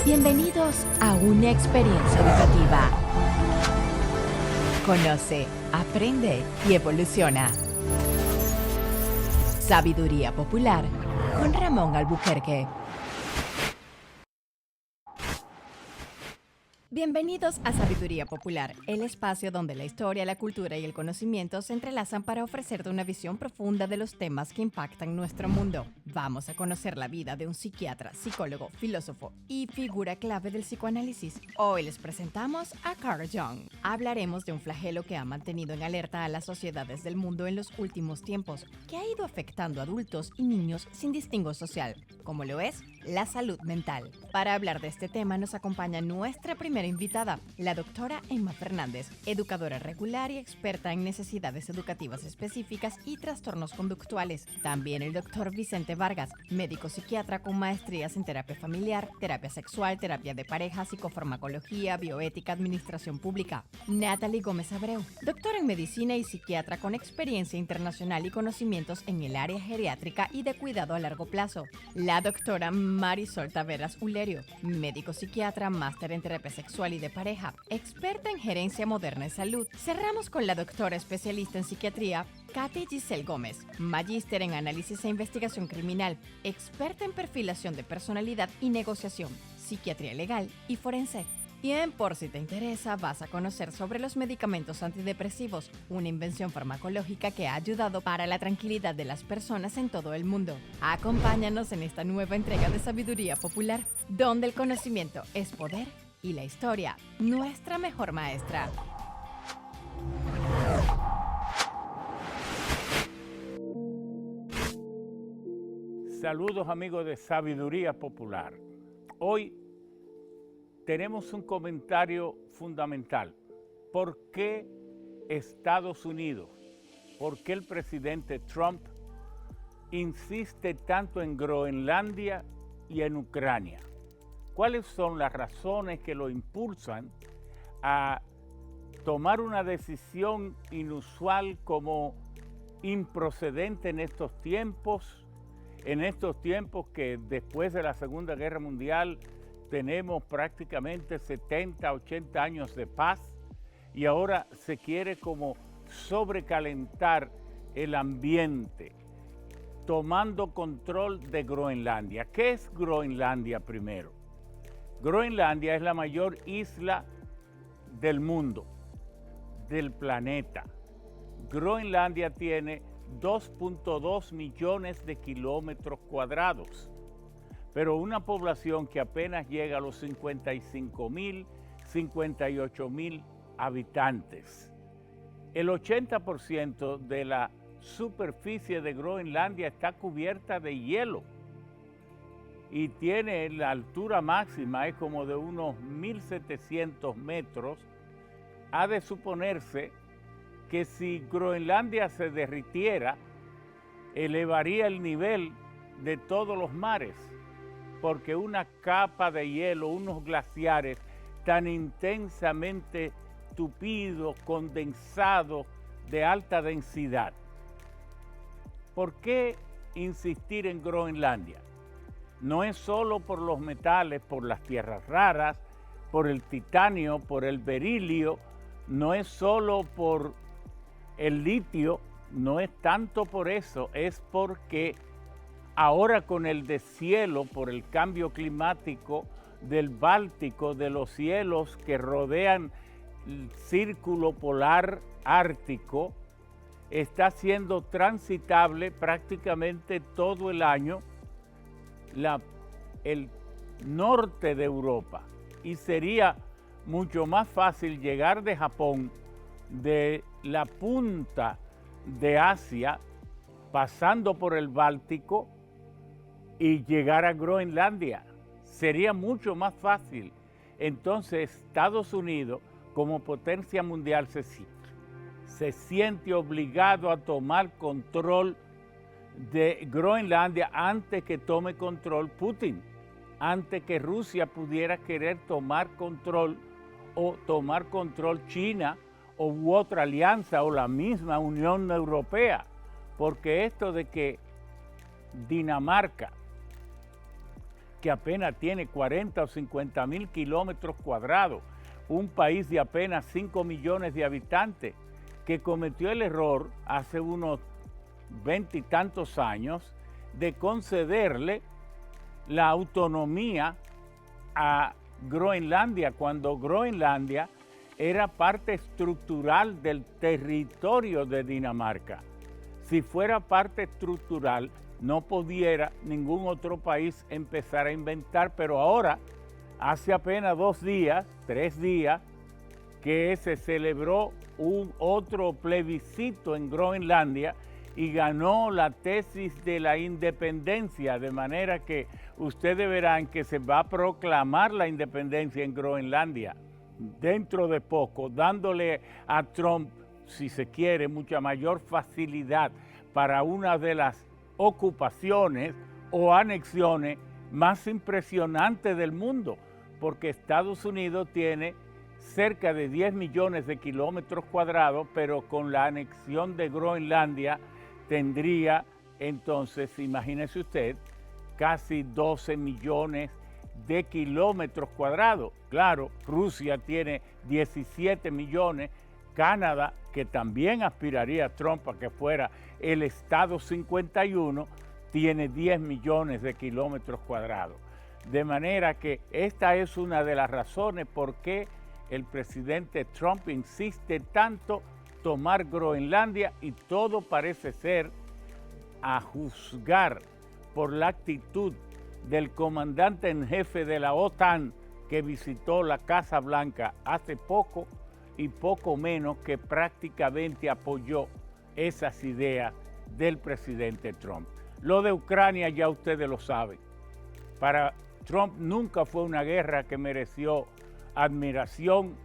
Bienvenidos a una experiencia educativa. Conoce, aprende y evoluciona. Sabiduría Popular con Ramón Albuquerque. Bienvenidos a Sabiduría Popular, el espacio donde la historia, la cultura y el conocimiento se entrelazan para ofrecerte una visión profunda de los temas que impactan nuestro mundo. Vamos a conocer la vida de un psiquiatra, psicólogo, filósofo y figura clave del psicoanálisis. Hoy les presentamos a Carl Jung. Hablaremos de un flagelo que ha mantenido en alerta a las sociedades del mundo en los últimos tiempos, que ha ido afectando a adultos y niños sin distingo social, como lo es la salud mental. Para hablar de este tema nos acompaña nuestra primera invitada, la doctora Emma Fernández, educadora regular y experta en necesidades educativas específicas y trastornos conductuales. También el doctor Vicente Vargas, médico psiquiatra con maestrías en terapia familiar, terapia sexual, terapia de pareja, psicofarmacología, bioética, administración pública. Natalie Gómez Abreu, doctora en medicina y psiquiatra con experiencia internacional y conocimientos en el área geriátrica y de cuidado a largo plazo. La doctora Marisol Taveras Ulerio, médico psiquiatra, máster en terapia sexual y de pareja, experta en gerencia moderna de salud. Cerramos con la doctora especialista en psiquiatría, Katy Giselle Gómez, magíster en análisis e investigación criminal, experta en perfilación de personalidad y negociación, psiquiatría legal y forense. Bien, por si te interesa, vas a conocer sobre los medicamentos antidepresivos, una invención farmacológica que ha ayudado para la tranquilidad de las personas en todo el mundo. Acompáñanos en esta nueva entrega de Sabiduría Popular, donde el conocimiento es poder y la historia, nuestra mejor maestra. Saludos amigos de Sabiduría Popular. Hoy tenemos un comentario fundamental. ¿Por qué Estados Unidos, por qué el presidente Trump insiste tanto en Groenlandia y en Ucrania? ¿Cuáles son las razones que lo impulsan a tomar una decisión inusual como improcedente en estos tiempos que después de la Segunda Guerra Mundial tenemos prácticamente 70, 80 años de paz y ahora se quiere como sobrecalentar el ambiente, tomando control de Groenlandia? ¿Qué es Groenlandia primero? Groenlandia es la mayor isla del mundo, del planeta. Groenlandia tiene 2.2 millones de kilómetros cuadrados, pero una población que apenas llega a los 55.000, 58.000 habitantes. El 80% de la superficie de Groenlandia está cubierta de hielo y tiene la altura máxima, es como de unos 1.700 metros. Ha de suponerse que si Groenlandia se derritiera, elevaría el nivel de todos los mares, porque una capa de hielo, unos glaciares tan intensamente tupidos, condensados, de alta densidad. ¿Por qué insistir en Groenlandia? No es solo por los metales, por las tierras raras, por el titanio, por el berilio, no es solo por el litio, no es tanto por eso, es porque ahora con el deshielo, por el cambio climático del Báltico, de los cielos que rodean el círculo polar ártico, está siendo transitable prácticamente todo el año el norte de Europa, y sería mucho más fácil llegar de Japón, de la punta de Asia, pasando por el Báltico y llegar a Groenlandia. Sería mucho más fácil. Entonces Estados Unidos, como potencia mundial, se siente obligado a tomar control de Groenlandia antes que tome control Putin, antes que Rusia pudiera querer tomar control o tomar control China u otra alianza o la misma Unión Europea, porque esto de que Dinamarca que apenas tiene 40 o 50 mil kilómetros cuadrados, un país de apenas 5 millones de habitantes, que cometió el error hace unos 20 y tantos años de concederle la autonomía a Groenlandia, cuando Groenlandia era parte estructural del territorio de Dinamarca. Si fuera parte estructural, no pudiera ningún otro país empezar a inventar, pero ahora, hace apenas 2 días, 3 días, que se celebró un otro plebiscito en Groenlandia y ganó la tesis de la independencia, de manera que ustedes verán que se va a proclamar la independencia en Groenlandia dentro de poco, dándole a Trump, si se quiere, mucha mayor facilidad para una de las ocupaciones o anexiones más impresionantes del mundo, porque Estados Unidos tiene cerca de 10 millones de kilómetros cuadrados, pero con la anexión de Groenlandia tendría entonces, imagínese usted, casi 12 millones de kilómetros cuadrados. Claro, Rusia tiene 17 millones, Canadá, que también aspiraría a Trump a que fuera el Estado 51, tiene 10 millones de kilómetros cuadrados. De manera que esta es una de las razones por qué el presidente Trump insiste tanto tomar Groenlandia, y todo parece ser, a juzgar por la actitud del comandante en jefe de la OTAN que visitó la Casa Blanca hace poco y poco menos que prácticamente apoyó esas ideas del presidente Trump. Lo de Ucrania ya ustedes lo saben. Para Trump nunca fue una guerra que mereció admiración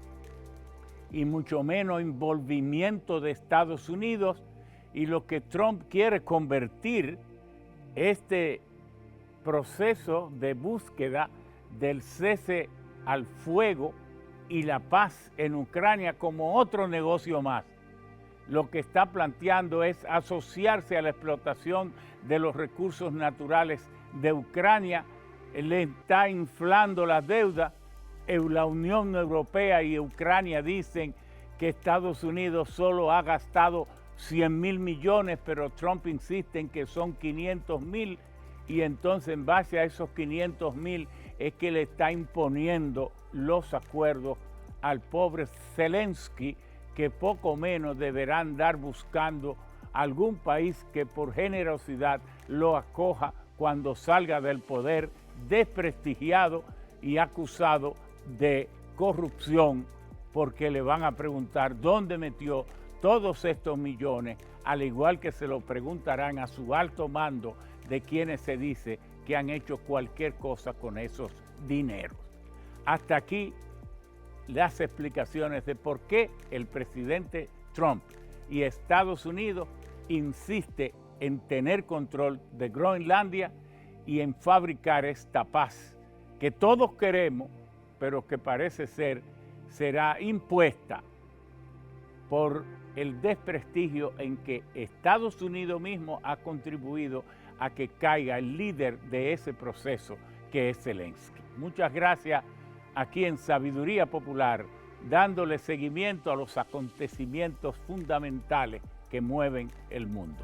y mucho menos envolvimiento de Estados Unidos, y lo que Trump quiere convertir este proceso de búsqueda del cese al fuego y la paz en Ucrania como otro negocio más. Lo que está planteando es asociarse a la explotación de los recursos naturales de Ucrania, le está inflando la deuda. La Unión Europea y Ucrania dicen que Estados Unidos solo ha gastado 100.000 millones, pero Trump insiste en que son 500.000, y entonces en base a esos 500.000 es que le está imponiendo los acuerdos al pobre Zelensky, que poco menos deberán dar buscando algún país que por generosidad lo acoja cuando salga del poder, desprestigiado y acusado de corrupción, porque le van a preguntar dónde metió todos estos millones, al igual que se lo preguntarán a su alto mando de quienes se dice que han hecho cualquier cosa con esos dineros. Hasta aquí las explicaciones de por qué el presidente Trump y Estados Unidos insiste en tener control de Groenlandia y en fabricar esta paz que todos queremos, pero que parece ser será impuesta por el desprestigio en que Estados Unidos mismo ha contribuido a que caiga el líder de ese proceso, que es Zelensky. Muchas gracias aquí en Sabiduría Popular, dándole seguimiento a los acontecimientos fundamentales que mueven el mundo.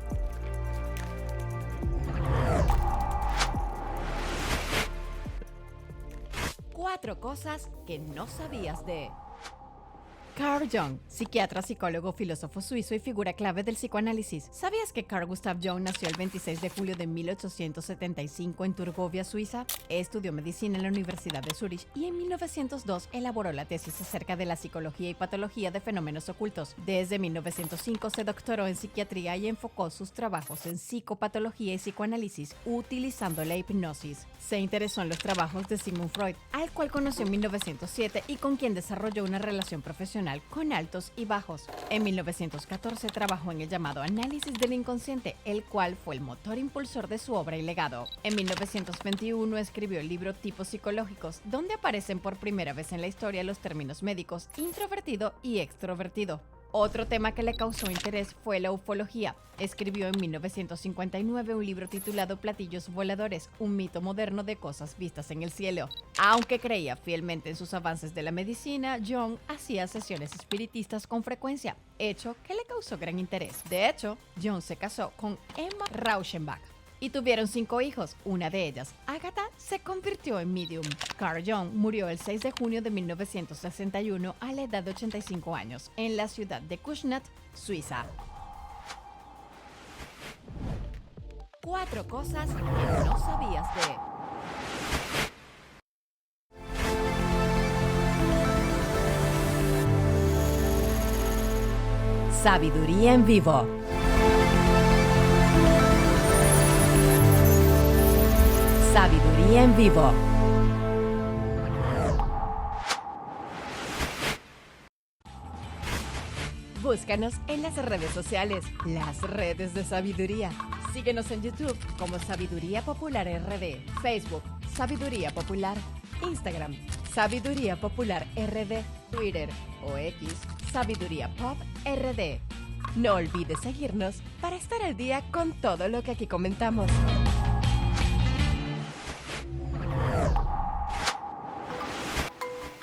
Cuatro cosas que no sabías de Carl Jung, psiquiatra, psicólogo, filósofo suizo y figura clave del psicoanálisis. ¿Sabías que Carl Gustav Jung nació el 26 de julio de 1875 en Turgovia, Suiza? Estudió medicina en la Universidad de Zúrich y en 1902 elaboró la tesis acerca de la psicología y patología de fenómenos ocultos. Desde 1905 se doctoró en psiquiatría y enfocó sus trabajos en psicopatología y psicoanálisis, utilizando la hipnosis. Se interesó en los trabajos de Sigmund Freud, al cual conoció en 1907 y con quien desarrolló una relación profesional con altos y bajos. En 1914 trabajó en el llamado análisis del inconsciente, el cual fue el motor impulsor de su obra y legado. En 1921 escribió el libro Tipos psicológicos, donde aparecen por primera vez en la historia los términos médicos introvertido y extrovertido. Otro tema que le causó interés fue la ufología. Escribió en 1959 un libro titulado Platillos Voladores, un mito moderno de cosas vistas en el cielo. Aunque creía fielmente en sus avances de la medicina, Jung hacía sesiones espiritistas con frecuencia, hecho que le causó gran interés. De hecho, Jung se casó con Emma Rauschenbach y tuvieron 5 hijos. Una de ellas, Agatha, se convirtió en medium. Carl Jung murió el 6 de junio de 1961 a la edad de 85 años en la ciudad de Kuznets, Suiza. 4 cosas que no sabías de... Sabiduría en vivo. Sabiduría en vivo. Búscanos en las redes sociales, las redes de sabiduría. Síguenos en YouTube como Sabiduría Popular RD, Facebook Sabiduría Popular, Instagram Sabiduría Popular RD, Twitter o X Sabiduría Pop RD. No olvides seguirnos para estar al día con todo lo que aquí comentamos.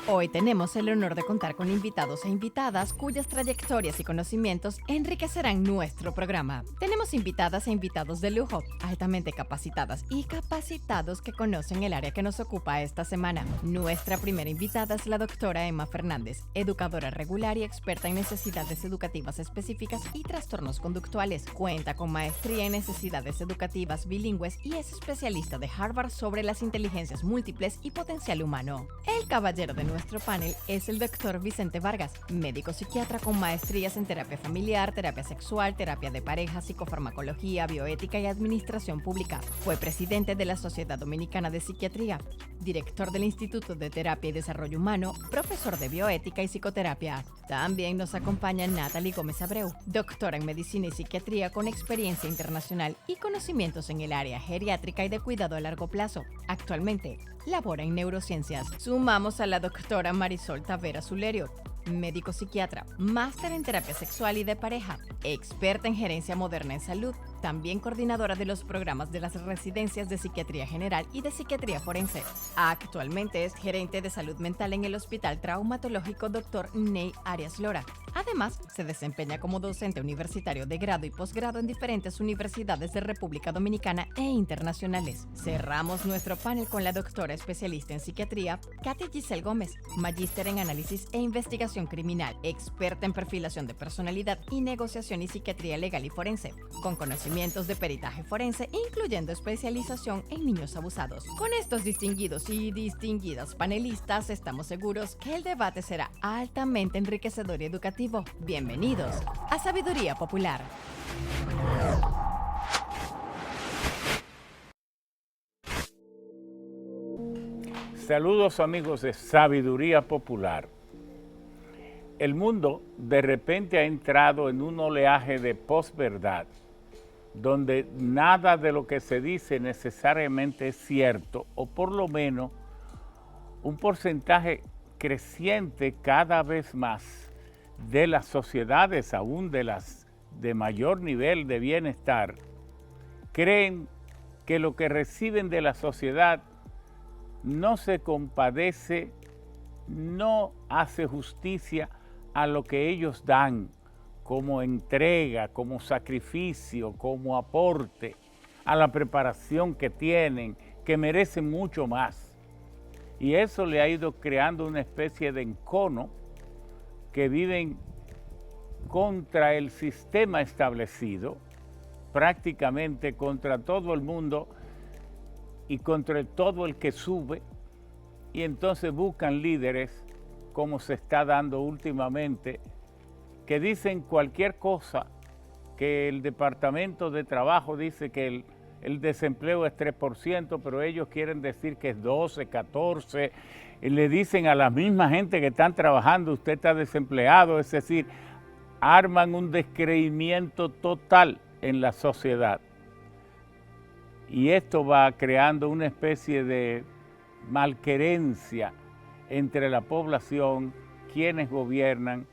Hoy tenemos el honor de contar con invitados e invitadas cuyas trayectorias y conocimientos enriquecerán nuestro programa. Tenemos invitadas e invitados de lujo, altamente capacitadas y capacitados que conocen el área que nos ocupa esta semana. Nuestra primera invitada es la doctora Emma Fernández, educadora regular y experta en necesidades educativas específicas y trastornos conductuales. Cuenta con maestría en necesidades educativas bilingües y es especialista de Harvard sobre las inteligencias múltiples y potencial humano. El caballero de nuestro panel es el doctor Vicente Vargas, médico psiquiatra con maestrías en terapia familiar, terapia sexual, terapia de pareja, psicofarmacología, bioética y administración pública. Fue presidente de la Sociedad Dominicana de Psiquiatría, director del Instituto de Terapia y Desarrollo Humano, profesor de bioética y psicoterapia. También nos acompaña Natalie Gómez Abreu, doctora en medicina y psiquiatría con experiencia internacional y conocimientos en el área geriátrica y de cuidado a largo plazo. Actualmente labora en neurociencias. Sumamos a la doctora Marisol Tavera Zulerio, médico psiquiatra, máster en terapia sexual y de pareja, experta en gerencia moderna en salud, también coordinadora de los programas de las residencias de psiquiatría general y de psiquiatría forense. Actualmente es gerente de salud mental en el Hospital Traumatológico Dr. Ney Arias Lora. Además, se desempeña como docente universitario de grado y posgrado en diferentes universidades de República Dominicana e internacionales. Cerramos nuestro panel con la doctora especialista en psiquiatría, Katy Giselle Gómez, magíster en análisis e investigación criminal, experta en perfilación de personalidad y negociación y psiquiatría legal y forense, con conocimientos de peritaje forense, incluyendo especialización en niños abusados. Con estos distinguidos y distinguidas panelistas, estamos seguros que el debate será altamente enriquecedor y educativo. Bienvenidos a Sabiduría Popular. Saludos amigos de Sabiduría Popular. El mundo de repente ha entrado en un oleaje de posverdad, donde nada de lo que se dice necesariamente es cierto, o por lo menos un porcentaje creciente cada vez más de las sociedades, aún de las de mayor nivel de bienestar, creen que lo que reciben de la sociedad no se compadece, no hace justicia a lo que ellos dan como entrega, como sacrificio, como aporte, a la preparación que tienen, que merecen mucho más. Y eso le ha ido creando una especie de encono que viven contra el sistema establecido, prácticamente contra todo el mundo y contra todo el que sube, y entonces buscan líderes, como se está dando últimamente, que dicen cualquier cosa, que el Departamento de Trabajo dice que el desempleo es 3%, pero ellos quieren decir que es 12, 14, y le dicen a la misma gente que están trabajando, usted está desempleado, es decir, arman un descreimiento total en la sociedad. Y esto va creando una especie de malquerencia entre la población, quienes gobiernan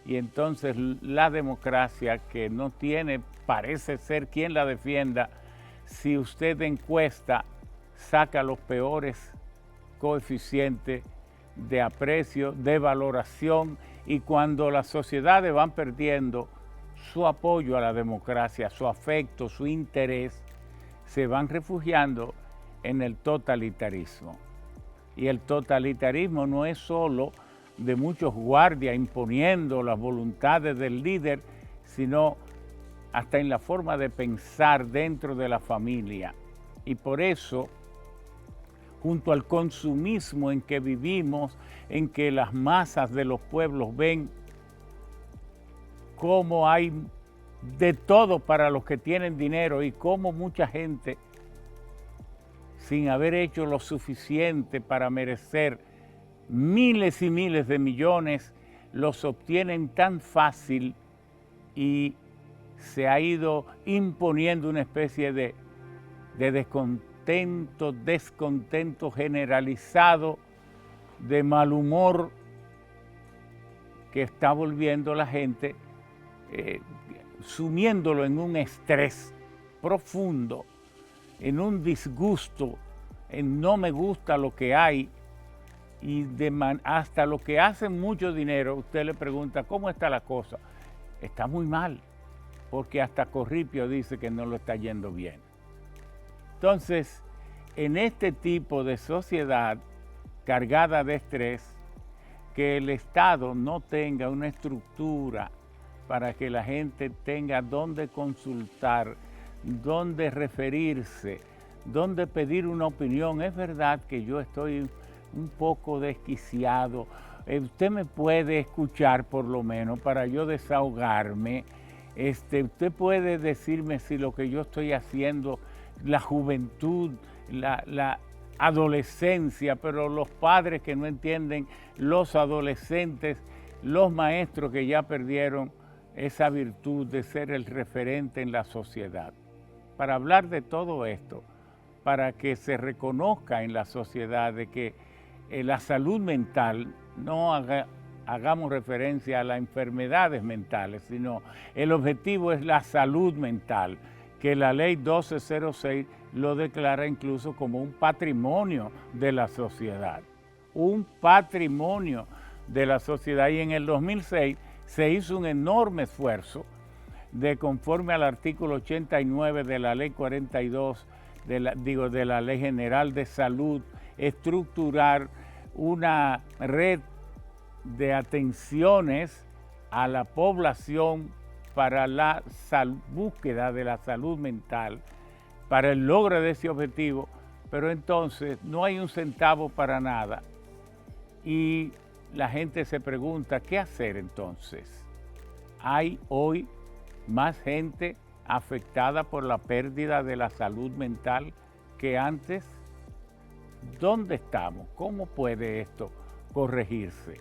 y entonces la democracia, que no tiene, parece ser quien la defienda, si usted encuesta, saca los peores coeficientes de aprecio, de valoración, y cuando las sociedades van perdiendo su apoyo a la democracia, su afecto, su interés, se van refugiando en el totalitarismo. Y el totalitarismo no es solo de muchos guardias imponiendo las voluntades del líder, sino hasta en la forma de pensar dentro de la familia. Y por eso, junto al consumismo en que vivimos, en que las masas de los pueblos ven cómo hay de todo para los que tienen dinero y cómo mucha gente, sin haber hecho lo suficiente para merecer miles y miles de millones, los obtienen tan fácil, y se ha ido imponiendo una especie de descontento generalizado, de mal humor, que está volviendo a la gente, sumiéndolo en un estrés profundo, en un disgusto, en no me gusta lo que hay, y hasta lo que hacen mucho dinero, usted le pregunta, ¿cómo está la cosa? Está muy mal, porque hasta Corripio dice que no lo está yendo bien. Entonces, en este tipo de sociedad cargada de estrés, que el Estado no tenga una estructura para que la gente tenga dónde consultar, dónde referirse, dónde pedir una opinión. Es verdad que yo estoy un poco desquiciado. Usted me puede escuchar por lo menos para yo desahogarme. Usted puede decirme si lo que yo estoy haciendo, la juventud, la adolescencia, pero los padres que no entienden, los adolescentes, los maestros que ya perdieron esa virtud de ser el referente en la sociedad. Para hablar de todo esto, para que se reconozca en la sociedad de que la salud mental, no hagamos referencia a las enfermedades mentales, sino el objetivo es la salud mental, que la ley 1206 lo declara incluso como un patrimonio de la sociedad. Un patrimonio de la sociedad. Y en el 2006 se hizo un enorme esfuerzo de, conforme al artículo 89 de la ley 42, de la Ley General de Salud, estructurar una red de atenciones a la población para la búsqueda de la salud mental, para el logro de ese objetivo, pero entonces no hay un centavo para nada. Y la gente se pregunta, ¿qué hacer entonces? Hay hoy más gente afectada por la pérdida de la salud mental que antes. ¿Dónde estamos? ¿Cómo puede esto corregirse?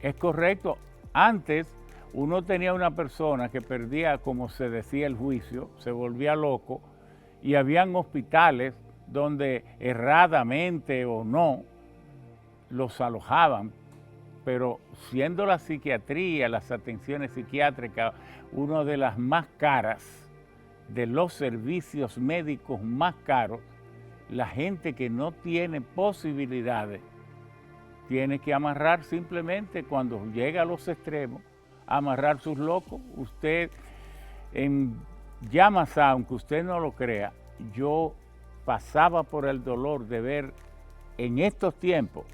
Es correcto, antes uno tenía una persona que perdía, como se decía, el juicio, se volvía loco, y habían hospitales donde erradamente o no los alojaban, pero siendo la psiquiatría, las atenciones psiquiátricas, una de las más caras, de los servicios médicos más caros, la gente que no tiene posibilidades tiene que amarrar simplemente, cuando llega a los extremos, amarrar sus locos. Usted en Yamasá, aunque usted no lo crea, yo pasaba por el dolor de ver en estos tiempos,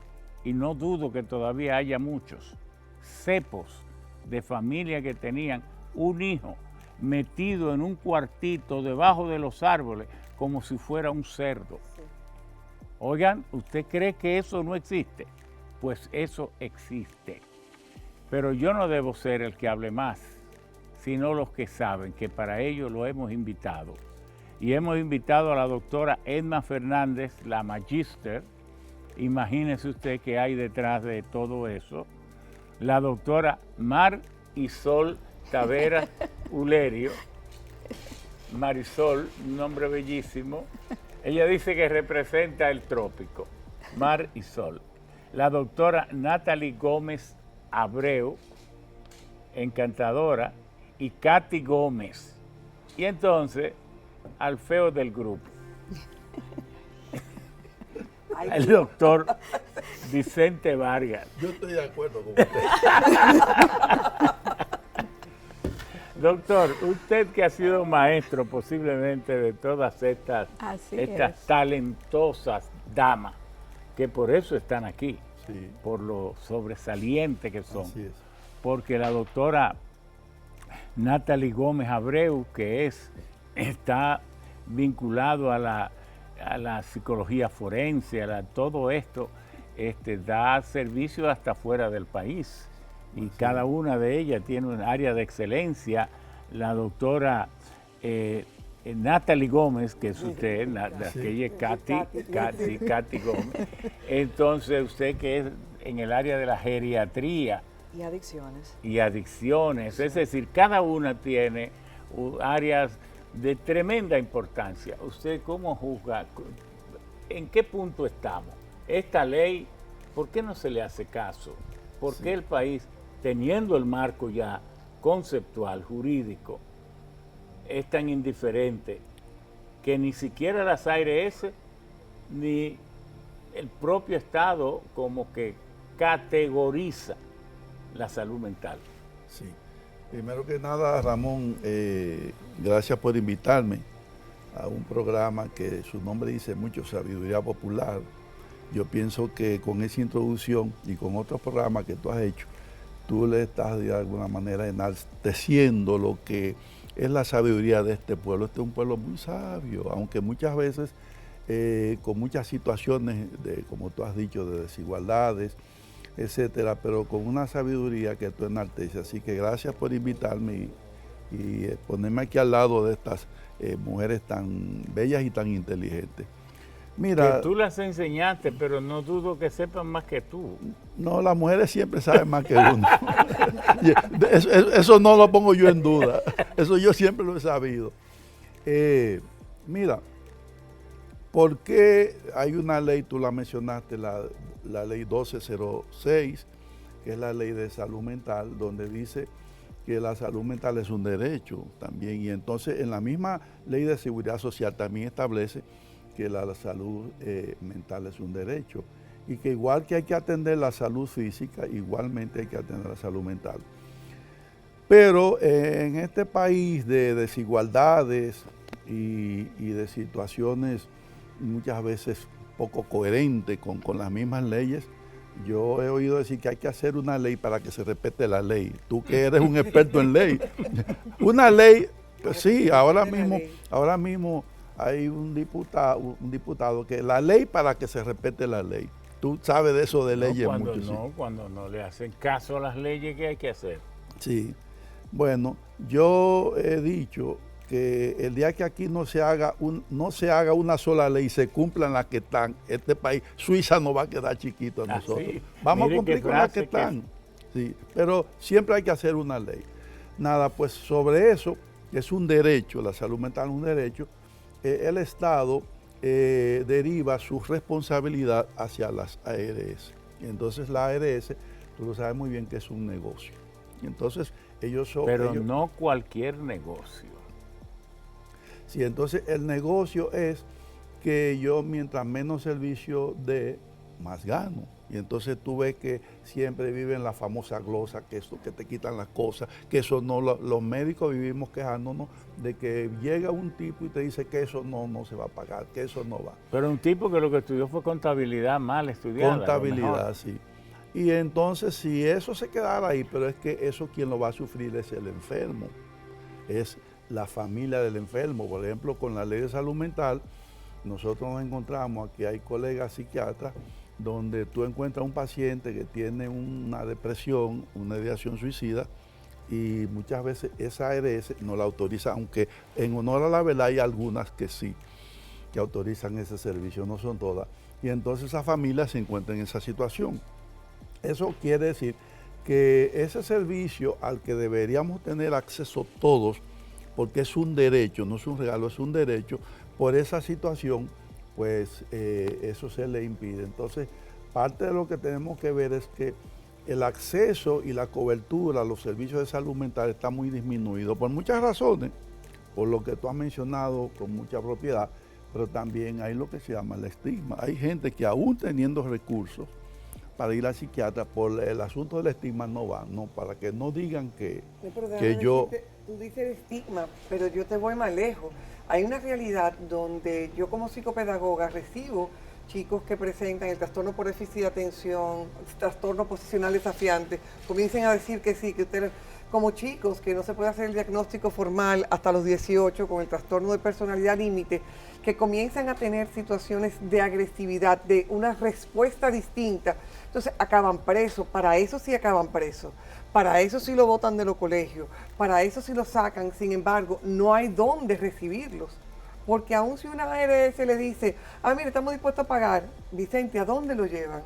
y no dudo que todavía haya muchos cepos de familia que tenían un hijo metido en un cuartito debajo de los árboles como si fuera un cerdo. Sí. Oigan, ¿usted cree que eso no existe? Pues eso existe. Pero yo no debo ser el que hable más, sino los que saben, que para ello lo hemos invitado. Y hemos invitado a la doctora Edma Fernández, la magíster. Imagínese usted qué hay detrás de todo eso. La doctora Marisol Taveras Ulerio. Marisol, un nombre bellísimo. Ella dice que representa el trópico. Mar y Sol. La doctora Natalie Gómez Abreu, encantadora, y Katy Gómez. Y entonces, al feo del grupo, el doctor Vicente Vargas. Yo estoy de acuerdo con usted. Doctor, usted que ha sido maestro posiblemente de todas estas talentosas damas, que por eso están aquí, Sí. por lo sobresaliente que son. Así es. Porque la doctora Natalie Gómez Abreu, que está vinculado a la psicología forense, todo esto, da servicio hasta fuera del país. Y cada una de ellas tiene un área de excelencia. La doctora Natalie Gómez, que es usted, que ella es Katy Gómez. Entonces, usted que es en el área de la geriatría. Y adicciones. Es decir, cada una tiene áreas de tremenda importancia. ¿Usted cómo juzga? ¿En qué punto estamos? Esta ley, ¿por qué no se le hace caso? ¿Por qué el país, teniendo el marco ya conceptual, jurídico, es tan indiferente que ni siquiera las ARS ni el propio Estado como que categoriza la salud mental? Sí. Primero que nada, Ramón, gracias por invitarme a un programa que su nombre dice mucho, Sabiduría Popular. Yo pienso que con esa introducción y con otros programas que tú has hecho, tú le estás de alguna manera enalteciendo lo que es la sabiduría de este pueblo. Este es un pueblo muy sabio, aunque muchas veces con muchas situaciones, como tú has dicho, de desigualdades, etcétera, pero con una sabiduría que tú enalteces. Así que gracias por invitarme y ponerme aquí al lado de estas mujeres tan bellas y tan inteligentes. Mira, que tú las enseñaste, pero no dudo que sepan más que tú. No, las mujeres siempre saben más que uno. Eso no lo pongo yo en duda. Eso yo siempre lo he sabido. Mira, ¿por qué hay una ley, tú la mencionaste, la ley 1206, que es la ley de salud mental, donde dice que la salud mental es un derecho también? Y entonces en la misma ley de seguridad social también establece que la salud mental es un derecho y que igual que hay que atender la salud física, igualmente hay que atender la salud mental. Pero en este país de desigualdades y de situaciones muchas veces poco coherentes con las mismas leyes, yo he oído decir que hay que hacer una ley para que se respete la ley. Tú que eres un experto en ley. Una ley, pues sí, ahora mismo hay un diputado que la ley para que se respete la ley. Tú sabes de eso de leyes mucho. Sí. Cuando no le hacen caso a las leyes, ¿qué hay que hacer? Sí. Bueno, yo he dicho que el día que aquí no se haga una sola ley y se cumplan las que están, este país, Suiza no va a quedar chiquito a nosotros. Sí. Vamos a cumplir con las que están. Sí, pero siempre hay que hacer una ley. Nada, pues sobre eso, que es un derecho, la salud mental es un derecho, el Estado deriva su responsabilidad hacia las ARS. Y entonces la ARS, tú lo sabes muy bien que es un negocio. Y entonces ellos son... Pero no cualquier negocio. Sí, entonces el negocio es que yo mientras menos servicio dé, más gano. Y entonces tú ves que siempre viven la famosa glosa, que eso que te quitan las cosas, que eso no, los médicos vivimos quejándonos de que llega un tipo y te dice que eso no se va a pagar, que eso no va. Pero un tipo que lo que estudió fue contabilidad mal estudiada. Contabilidad, sí. Y entonces si eso se quedara ahí, pero es que eso quien lo va a sufrir es el enfermo, es la familia del enfermo. Por ejemplo, con la ley de salud mental, nosotros nos encontramos, aquí hay colegas psiquiatras, donde tú encuentras un paciente que tiene una depresión, una ideación suicida, y muchas veces esa ARS no la autoriza, aunque en honor a la verdad hay algunas que sí, que autorizan ese servicio, no son todas. Y entonces esa familia se encuentra en esa situación. Eso quiere decir que ese servicio al que deberíamos tener acceso todos, porque es un derecho, no es un regalo, es un derecho, por esa situación, pues eso se le impide. Entonces, parte de lo que tenemos que ver es que el acceso y la cobertura a los servicios de salud mental está muy disminuido por muchas razones, por lo que tú has mencionado con mucha propiedad, pero también hay lo que se llama el estigma. Hay gente que aún teniendo recursos para ir al psiquiatra, por el asunto del estigma no van, no, para que no digan que yo... Tú dices el estigma, pero yo te voy más lejos. Hay una realidad donde yo como psicopedagoga recibo chicos que presentan el trastorno por déficit de atención, trastorno posicional desafiante, comiencen a decir que sí, que ustedes, como chicos que no se puede hacer el diagnóstico formal hasta los 18 con el trastorno de personalidad límite, que comienzan a tener situaciones de agresividad, de una respuesta distinta, entonces acaban presos, para eso sí acaban presos, para eso sí lo botan de los colegios, para eso sí lo sacan, sin embargo, no hay dónde recibirlos. Porque aún si una ARS le dice, mire, estamos dispuestos a pagar, Vicente, ¿a dónde lo llevan?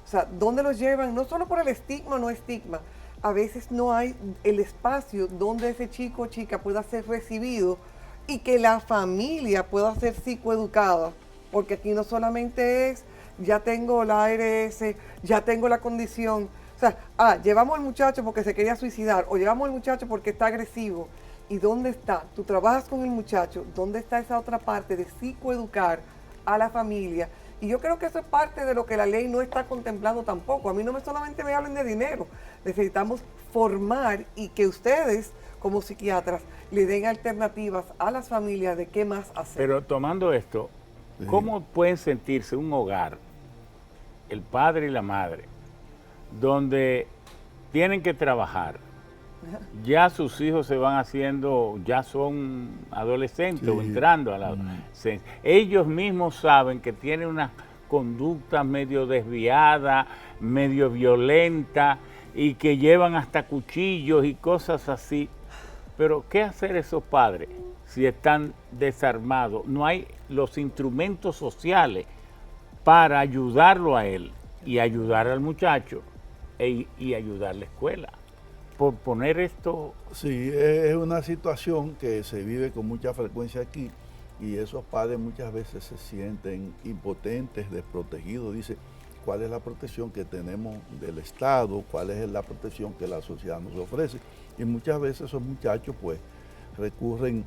O sea, ¿dónde lo llevan? No solo por el estigma o no estigma, a veces no hay el espacio donde ese chico o chica pueda ser recibido y que la familia pueda ser psicoeducada. Porque aquí no solamente es, ya tengo la ARS, ya tengo la condición. O sea, llevamos al muchacho porque se quería suicidar o llevamos al muchacho porque está agresivo. ¿Y dónde está? Tú trabajas con el muchacho, ¿dónde está esa otra parte de psicoeducar a la familia? Y yo creo que eso es parte de lo que la ley no está contemplando tampoco. A mí no solamente me hablen de dinero, necesitamos formar y que ustedes, como psiquiatras, le den alternativas a las familias de qué más hacer. Pero tomando esto, ¿cómo pueden sentirse un hogar, el padre y la madre, donde tienen que trabajar? Ya sus hijos se van haciendo, ya son adolescentes o entrando a la adolescencia. Ellos mismos saben que tienen una conducta medio desviada, medio violenta y que llevan hasta cuchillos y cosas así. Pero ¿qué hacer esos padres si están desarmados? No hay los instrumentos sociales para ayudarlo a él y ayudar al muchacho y ayudar a la escuela. Por poner esto... Sí, es una situación que se vive con mucha frecuencia aquí y esos padres muchas veces se sienten impotentes, desprotegidos. Dice, ¿cuál es la protección que tenemos del Estado? ¿Cuál es la protección que la sociedad nos ofrece? Y muchas veces esos muchachos pues recurren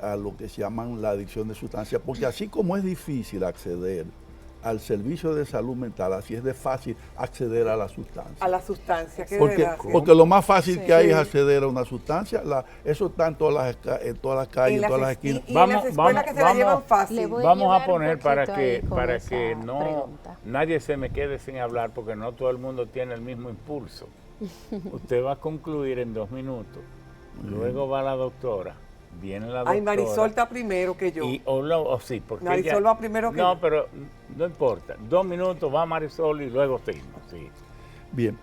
a lo que se llaman la adicción de sustancias, porque así como es difícil acceder al servicio de salud mental, así es de fácil acceder a la sustancia. A la sustancia, qué porque lo más fácil que hay es acceder a una sustancia, eso está en todas las calles, en todas las esquinas. Y en las escuelas que se la llevan fácil. Vamos a poner para que no nadie se me quede sin hablar, porque no todo el mundo tiene el mismo impulso. Usted va a concluir en 2 minutos, luego va la doctora. Viene la doctora. Ay, Marisol está primero que yo. Sí, porque Marisol va primero que yo. No, pero no importa. 2 minutos va Marisol y luego seguimos. Sí. Bien.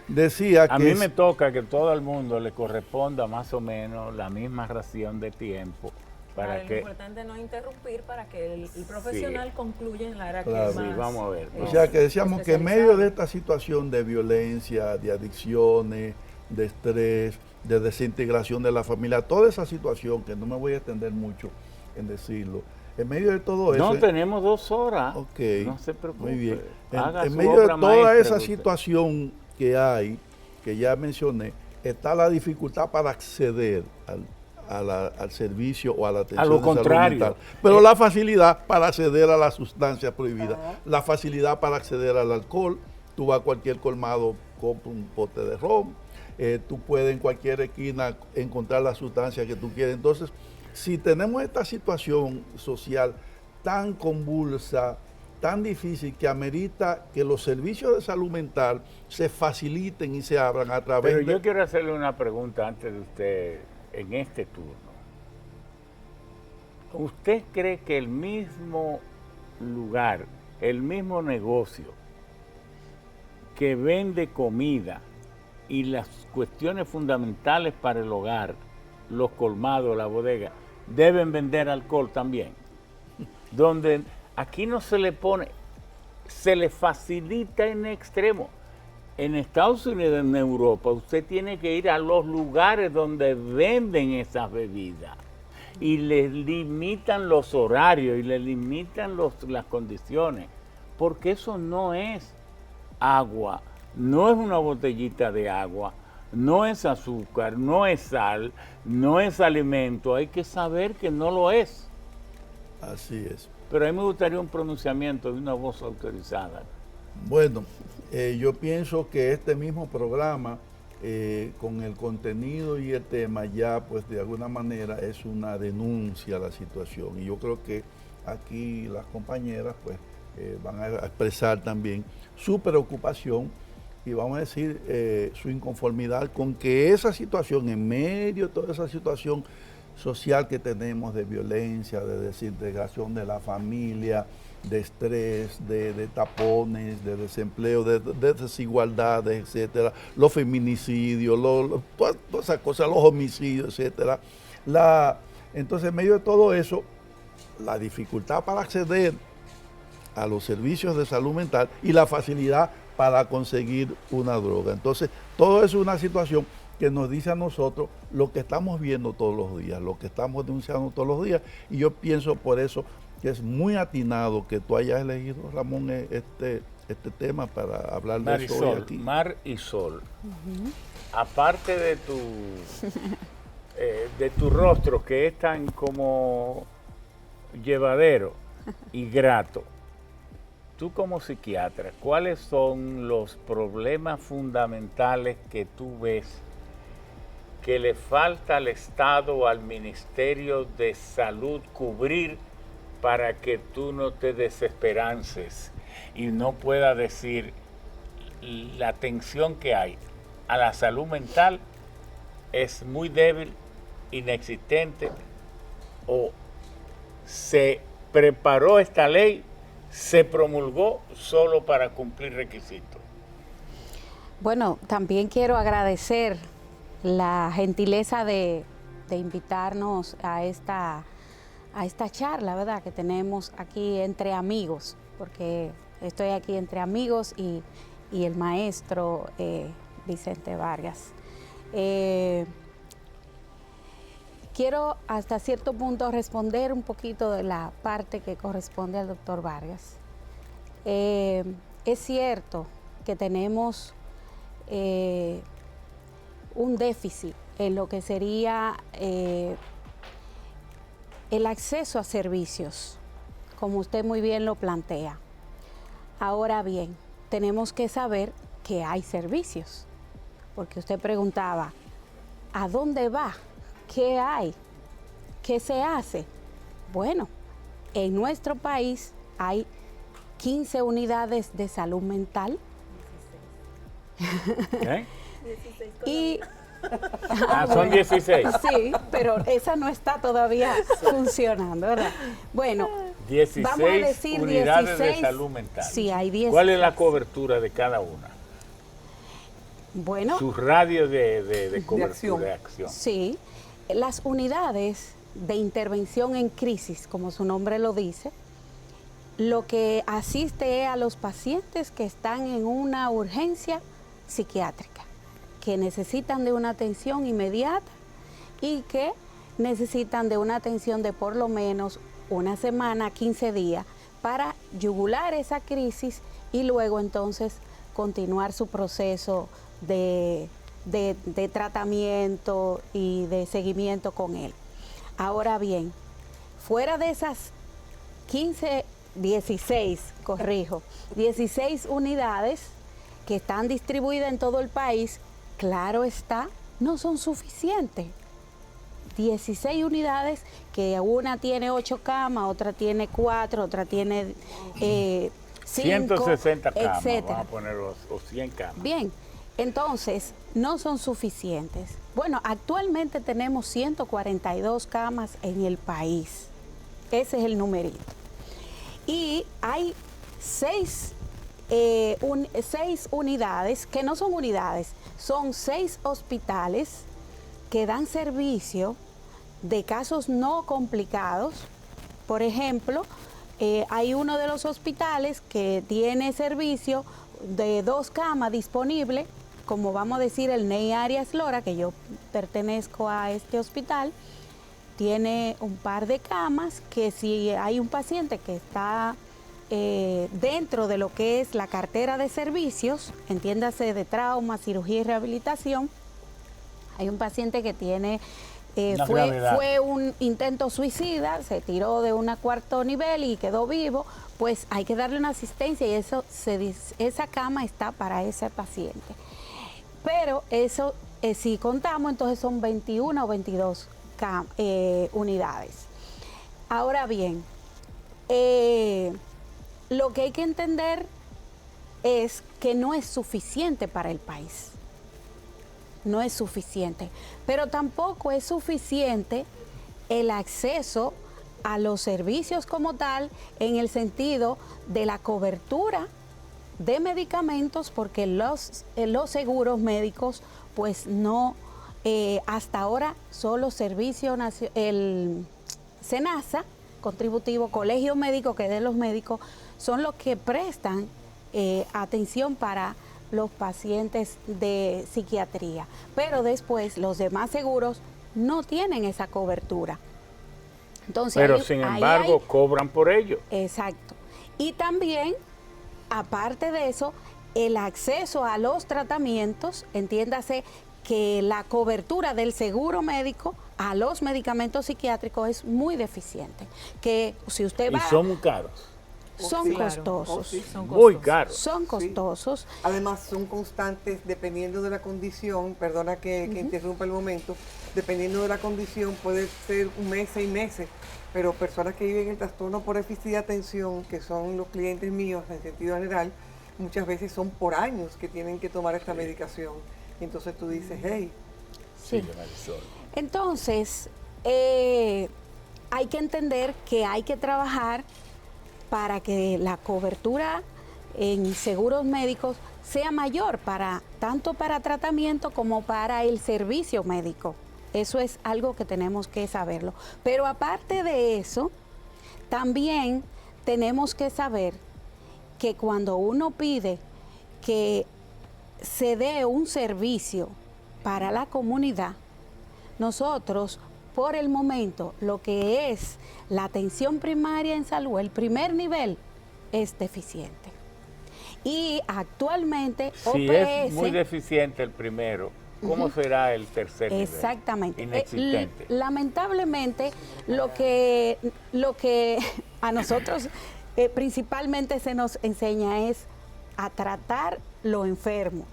Decía que... A mí me toca que todo el mundo le corresponda más o menos la misma ración de tiempo. Para que... Lo importante es no interrumpir para que el profesional concluya en la área que Claro. más... Sí, vamos a ver. O sea, que decíamos que en medio de esta situación de violencia, de adicciones, de estrés, de desintegración de la familia, toda esa situación, que no me voy a extender mucho en decirlo, en medio de todo eso... No, tenemos 2 horas. Ok, no se preocupe. muy bien. Haga En su medio de obra toda maestra, esa usted. situación que hay, que ya mencioné, está la dificultad para acceder al servicio o a la atención A lo de salud contrario. mental. Pero la facilidad para acceder a la sustancia prohibida, la facilidad para acceder al alcohol, tú vas a cualquier colmado, compras un pote de ron, tú puedes en cualquier esquina encontrar la sustancia que tú quieres. Entonces, si tenemos esta situación social tan convulsa, tan difícil, que amerita que los servicios de salud mental se faciliten y se abran a través Pero yo quiero hacerle una pregunta antes de usted, en este turno. ¿Usted cree que el mismo lugar, el mismo negocio que vende comida y las cuestiones fundamentales para el hogar, los colmados, la bodega, deben vender alcohol también? Donde aquí no se le pone, se le facilita en extremo. En Estados Unidos, en Europa, usted tiene que ir a los lugares donde venden esas bebidas y les limitan los horarios y les limitan las condiciones, porque eso no es agua no es una botellita de agua, no es azúcar, no es sal, no es alimento. Hay que saber que no lo es. Así es. Pero a mí me gustaría un pronunciamiento de una voz autorizada. Bueno, yo pienso que este mismo programa, con el contenido y el tema, ya pues de alguna manera es una denuncia a la situación. Y yo creo que aquí las compañeras pues van a expresar también su preocupación y vamos a decir su inconformidad con que esa situación, en medio de toda esa situación social que tenemos de violencia, de desintegración de la familia, de estrés, de tapones, de desempleo, de desigualdades, etcétera, los feminicidios, todas esas cosas, los homicidios, etcétera. Entonces, en medio de todo eso, la dificultad para acceder a los servicios de salud mental y la facilidad para conseguir una droga. Entonces, todo eso es una situación que nos dice a nosotros lo que estamos viendo todos los días, lo que estamos denunciando todos los días, y yo pienso por eso que es muy atinado que tú hayas elegido, Ramón, este tema para hablar de eso hoy aquí. Mar y Sol, aparte de tu rostro, que es tan como llevadero y grato, tú como psiquiatra, ¿cuáles son los problemas fundamentales que tú ves que le falta al Estado o al Ministerio de Salud cubrir para que tú no te desesperances y no puedas decir la atención que hay a la salud mental es muy débil, inexistente, o se preparó esta ley, se promulgó solo para cumplir requisitos? Bueno, también quiero agradecer la gentileza de invitarnos a esta charla, ¿verdad?, que tenemos aquí entre amigos, porque estoy aquí entre amigos y el maestro Vicente Vargas. Quiero hasta cierto punto responder un poquito de la parte que corresponde al doctor Vargas. Es cierto que tenemos un déficit en lo que sería el acceso a servicios, como usted muy bien lo plantea. Ahora bien, tenemos que saber que hay servicios, porque usted preguntaba, ¿a dónde va? ¿Qué hay? ¿Qué se hace? Bueno, en nuestro país hay 15 unidades de salud mental. ¿Eh? 16 Y son 16. sí, pero esa no está todavía funcionando, ¿verdad? Bueno, 16 vamos a decir unidades 16, de salud mental. Sí, hay 10. ¿Cuál es la cobertura de cada una? Bueno, Sus radios de cobertura, de acción. sí, las unidades de intervención en crisis, como su nombre lo dice, lo que asiste es a los pacientes que están en una urgencia psiquiátrica, que necesitan de una atención inmediata y que necesitan de una atención de por lo menos una semana, 15 días, para yugular esa crisis y luego entonces continuar su proceso de tratamiento y de seguimiento con él. Ahora bien, fuera de esas 16 unidades que están distribuidas en todo el país, claro está, no son suficientes. 16 unidades, que una tiene 8 camas, otra tiene 4, otra tiene 5, 160 camas, etcétera. vamos a poner o 100 camas. Bien, entonces no son suficientes. Bueno, actualmente tenemos 142 camas en el país. Ese es el numerito. Y hay 6 unidades, que no son unidades, son 6 hospitales que dan servicio de casos no complicados. Por ejemplo, hay uno de los hospitales que tiene servicio de 2 camas disponibles, como vamos a decir el Ney Arias Lora, que yo pertenezco a este hospital, tiene un par de camas que si hay un paciente que está dentro de lo que es la cartera de servicios, entiéndase de trauma, cirugía y rehabilitación, hay un paciente que tiene, fue un intento suicida, se tiró de un cuarto nivel y quedó vivo, pues hay que darle una asistencia y esa cama está para ese paciente. Pero eso, si contamos, entonces son 21 o 22 unidades. Ahora bien, lo que hay que entender es que no es suficiente para el país. No es suficiente, pero tampoco es suficiente el acceso a los servicios como tal en el sentido de la cobertura de medicamentos, porque los seguros médicos pues no, hasta ahora solo el SENASA, contributivo, colegio médico, que es de los médicos, son los que prestan atención para los pacientes de psiquiatría, pero después los demás seguros no tienen esa cobertura. Entonces, pero sin embargo cobran por ello. Exacto. Y también, aparte de eso, el acceso a los tratamientos, entiéndase que la cobertura del seguro médico a los medicamentos psiquiátricos es muy deficiente. Que si usted va, y son muy caros. Son Sí, costosos. sí. Son Muy costosos. caros. Son costosos. Sí. Además, son constantes dependiendo de la condición. Perdona que interrumpa el momento. Dependiendo de la condición, puede ser un mes, 6 meses. Pero personas que viven el trastorno por déficit de atención, que son los clientes míos en sentido general, muchas veces son por años que tienen que tomar esta medicación. Y entonces tú dices, hey. Sí. Entonces, hay que entender que hay que trabajar para que la cobertura en seguros médicos sea mayor, tanto para tratamiento como para el servicio médico. Eso es algo que tenemos que saberlo. Pero aparte de eso, también tenemos que saber que cuando uno pide que se dé un servicio para la comunidad, nosotros, por el momento, lo que es la atención primaria en salud, el primer nivel, es deficiente. Y actualmente Si es muy deficiente el primero, ¿cómo será el tercer nivel? Exactamente. Inexistente. Lamentablemente, lo que a nosotros principalmente se nos enseña es a tratar lo enfermo.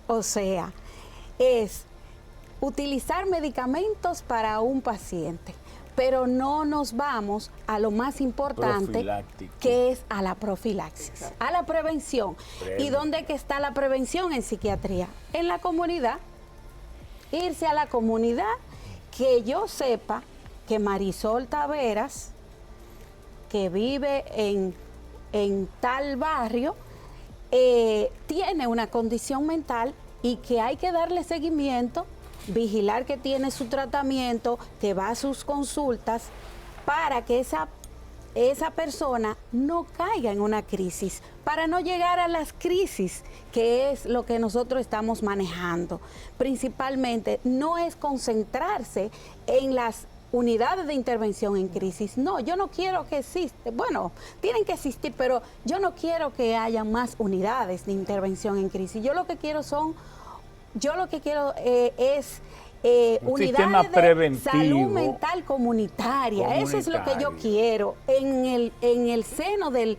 O sea, es utilizar medicamentos para un paciente, pero no nos vamos a lo más importante, que es a la profilaxis, a la prevención. ¿Y dónde que está la prevención en psiquiatría? En la comunidad. Irse a la comunidad, que yo sepa que Marisol Taveras, que vive en tal barrio, tiene una condición mental y que hay que darle seguimiento, vigilar que tiene su tratamiento, que va a sus consultas, para que esa persona no caiga en una crisis, para no llegar a las crisis, que es lo que nosotros estamos manejando. Principalmente no es concentrarse en las unidades de intervención en crisis. No, yo no quiero que exista, bueno, tienen que existir, pero yo no quiero que haya más unidades de intervención en crisis. Yo lo que quiero es unidades de salud mental comunitaria. Eso es lo que yo quiero en el seno de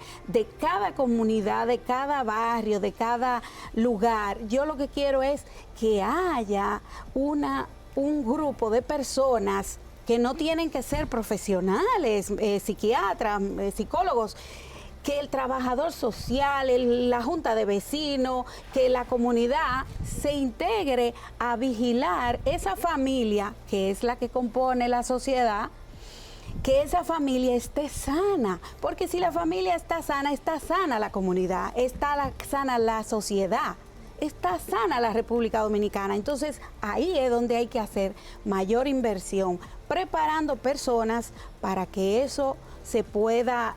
cada comunidad, de cada barrio, de cada lugar. Yo lo que quiero es que haya un grupo de personas que no tienen que ser profesionales, psiquiatras, psicólogos, que el trabajador social, la junta de vecinos, que la comunidad se integre a vigilar esa familia, que es la que compone la sociedad, que esa familia esté sana, porque si la familia está sana la comunidad, está sana la sociedad, está sana la República Dominicana. Entonces ahí es donde hay que hacer mayor inversión, preparando personas para que eso se pueda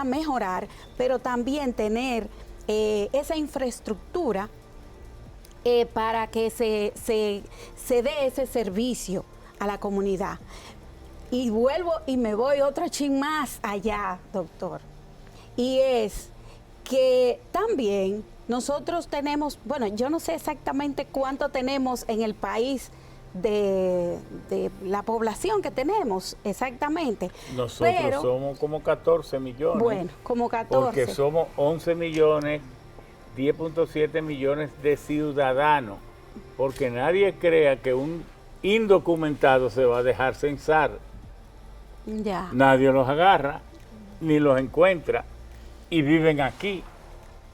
mejorar, pero también tener esa infraestructura para que se dé ese servicio a la comunidad. Y vuelvo y me voy otro chin más allá, doctor. y es que también nosotros tenemos, bueno, yo no sé exactamente cuánto tenemos en el país de la población que tenemos exactamente. Nosotros pero, somos como 14 millones. Bueno, como 14. Porque somos 11 millones, 10.7 millones de ciudadanos. Porque nadie crea que un indocumentado se va a dejar censar. Ya. Nadie los agarra, ni los encuentra, y viven aquí.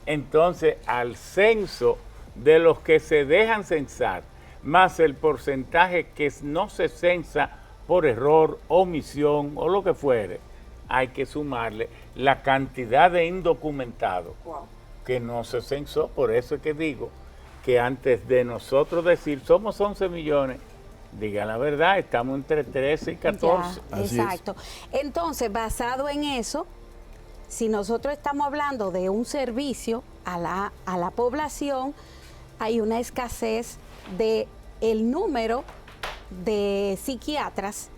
Entonces, al censo de los que se dejan censar, más el porcentaje que no se censa por error, omisión o lo que fuere, hay que sumarle la cantidad de indocumentados que no se censó. Por eso es que digo que antes de nosotros decir somos 11 millones, diga la verdad, estamos entre 13 y 14. Ya, exacto. Entonces, basado en eso, si nosotros estamos hablando de un servicio a la población, hay una escasez de el número de psiquiatras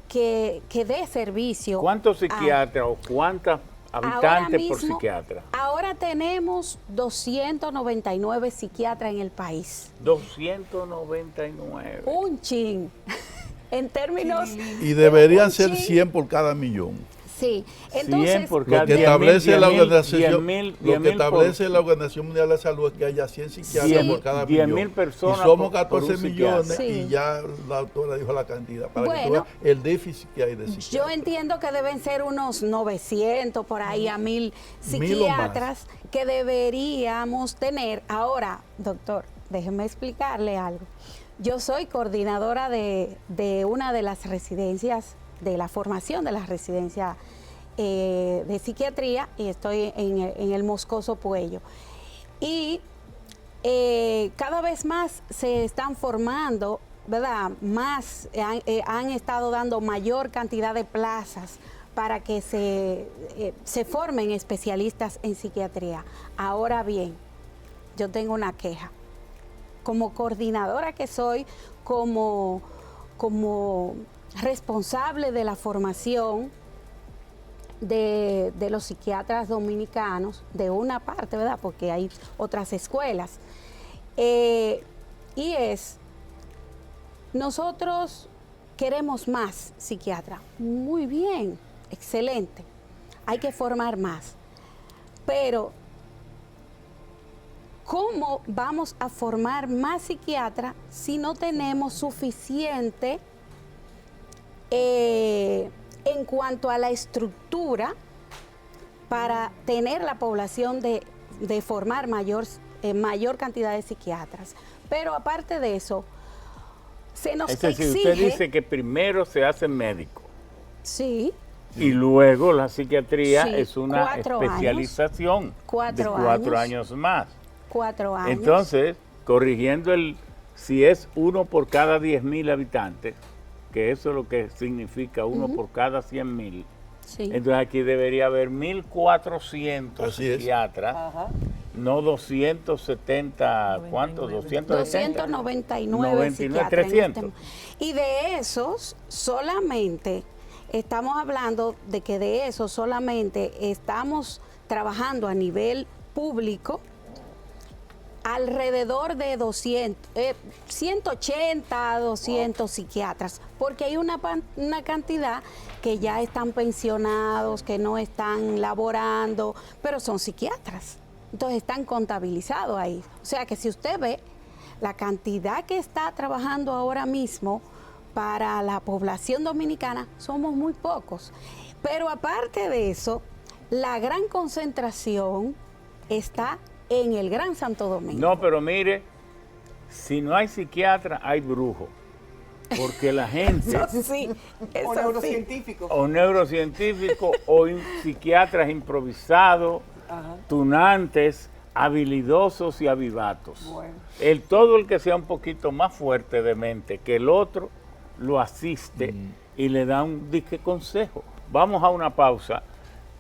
que dé servicio. ¿Cuántos psiquiatras o cuántas habitantes por psiquiatra? Ahora tenemos 299 psiquiatras en el país. 299. Un chin. En términos... Y deberían ser 100 por cada millón. Sí, entonces Lo que establece la Organización Mundial de la Salud es que haya 100 psiquiatras por cada millón. 10.000 personas. Y somos 14 millones sí. y ya la doctora dijo la cantidad. Para que tú Bueno, veas el déficit que hay de psiquiatras. yo entiendo que deben ser unos 900 por ahí a 1.000 psiquiatras que deberíamos tener. Ahora, doctor, déjeme explicarle algo. Yo soy coordinadora de una de las residencias, de la formación de la residencia de psiquiatría, y estoy en el Moscoso Puello. Y cada vez más se están formando, ¿verdad? Más, han estado dando mayor cantidad de plazas para que se formen especialistas en psiquiatría. Ahora bien, yo tengo una queja. Como coordinadora que soy, como responsable de la formación de los psiquiatras dominicanos, de una parte, ¿verdad? Porque hay otras escuelas. Y es, nosotros queremos más psiquiatras. Muy bien, excelente. Hay que formar más. Pero, ¿cómo vamos a formar más psiquiatras si no tenemos suficiente en cuanto a la estructura para tener la población de formar mayor cantidad de psiquiatras? Pero aparte de eso, se nos exige... Usted dice que primero se hace médico. Sí. Y luego la psiquiatría es una 4 especialización años, 4 de 4 años más. 4 años. Entonces, corrigiendo si es 1 por cada 10.000 habitantes, que eso es lo que significa 1 por cada 100.000. Sí. Entonces aquí debería haber 1.400 psiquiatras, no 270, ¿cuántos? 299 psiquiatras. 300. Y de esos, solamente, estamos hablando de que de esos solamente estamos trabajando a nivel público alrededor de 180 a 200 psiquiatras, porque hay una cantidad que ya están pensionados, que no están laborando, pero son psiquiatras, entonces están contabilizados ahí. O sea que si usted ve la cantidad que está trabajando ahora mismo para la población dominicana, somos muy pocos. Pero aparte de eso, la gran concentración está en el Gran Santo Domingo. No, pero mire, si no hay psiquiatra, hay brujo. Porque la gente... O neurocientíficos. O neurocientíficos, o psiquiatras improvisados, tunantes, habilidosos y avivatos. Bueno. Todo el que sea un poquito más fuerte de mente que el otro, lo asiste y le da un disque consejo. Vamos a una pausa,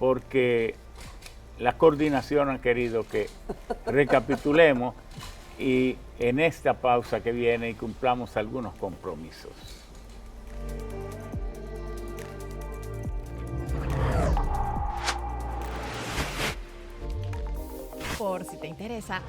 porque la coordinación ha querido que recapitulemos y en esta pausa que viene y cumplamos algunos compromisos. Por si te interesa,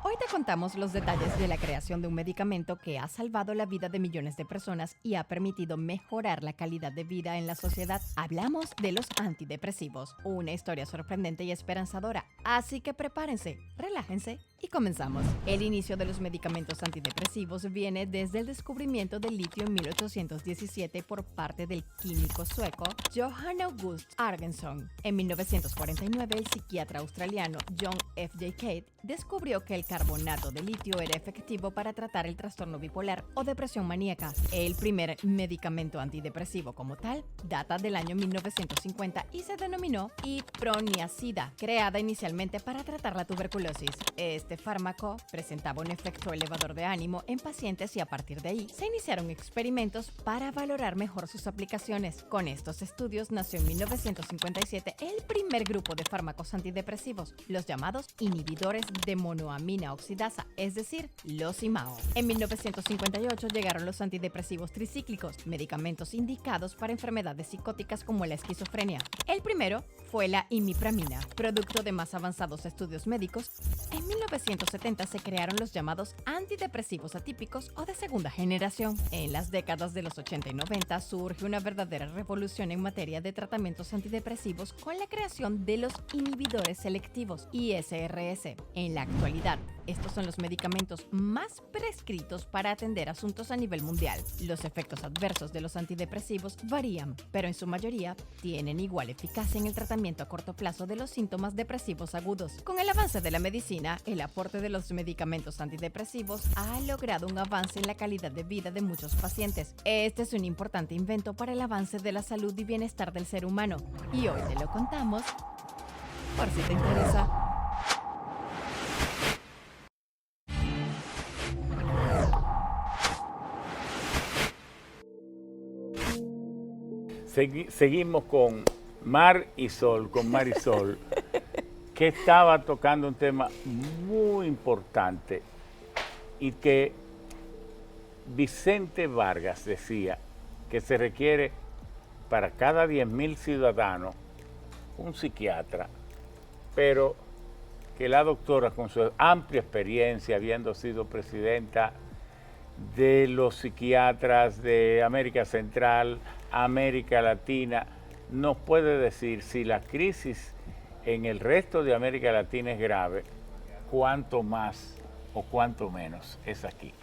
hoy te contamos los detalles de la creación de un medicamento que ha salvado la vida de millones de personas y ha permitido mejorar la calidad de vida en la sociedad. Hablamos de los antidepresivos, una historia sorprendente y esperanzadora. Así que prepárense, relájense y comenzamos. El inicio de los medicamentos antidepresivos viene desde el descubrimiento del litio en 1817 por parte del químico sueco Johann August Argenson. En 1949, el psiquiatra australiano John F. J. Cade descubrió que el carbonato de litio era efectivo para tratar el trastorno bipolar o depresión maníaca. El primer medicamento antidepresivo como tal data del año 1950 y se denominó iproniazida, creada inicialmente para tratar la tuberculosis. Este fármaco presentaba un efecto elevador de ánimo en pacientes y a partir de ahí se iniciaron experimentos para valorar mejor sus aplicaciones. Con estos estudios nació en 1957 el primer grupo de fármacos antidepresivos, los llamados inhibidores de monoamina oxidasa, es decir, los IMAO. En 1958 llegaron los antidepresivos tricíclicos, medicamentos indicados para enfermedades psicóticas como la esquizofrenia. El primero fue la imipramina, producto de más avanzados estudios médicos. En 1970 se crearon los llamados antidepresivos atípicos o de segunda generación. En las décadas de los 80 y 90 surge una verdadera revolución en materia de tratamientos antidepresivos con la creación de los inhibidores selectivos, ISRS. En la actualidad, estos son los medicamentos más prescritos para atender asuntos a nivel mundial. Los efectos adversos de los antidepresivos varían, pero en su mayoría tienen igual eficacia en el tratamiento a corto plazo de los síntomas depresivos agudos. Con el avance de la medicina, el aporte de los medicamentos antidepresivos ha logrado un avance en la calidad de vida de muchos pacientes. Este es un importante invento para el avance de la salud y bienestar del ser humano. Y hoy te lo contamos por si te interesa. Seguimos con Mar y Sol, con Marisol, que estaba tocando un tema muy importante y que Vicente Vargas decía que se requiere para cada 10.000 ciudadanos un psiquiatra, pero que la doctora, con su amplia experiencia, habiendo sido presidenta de los psiquiatras de América Central, América Latina, nos puede decir si la crisis en el resto de América Latina es grave, cuánto más o cuánto menos es aquí.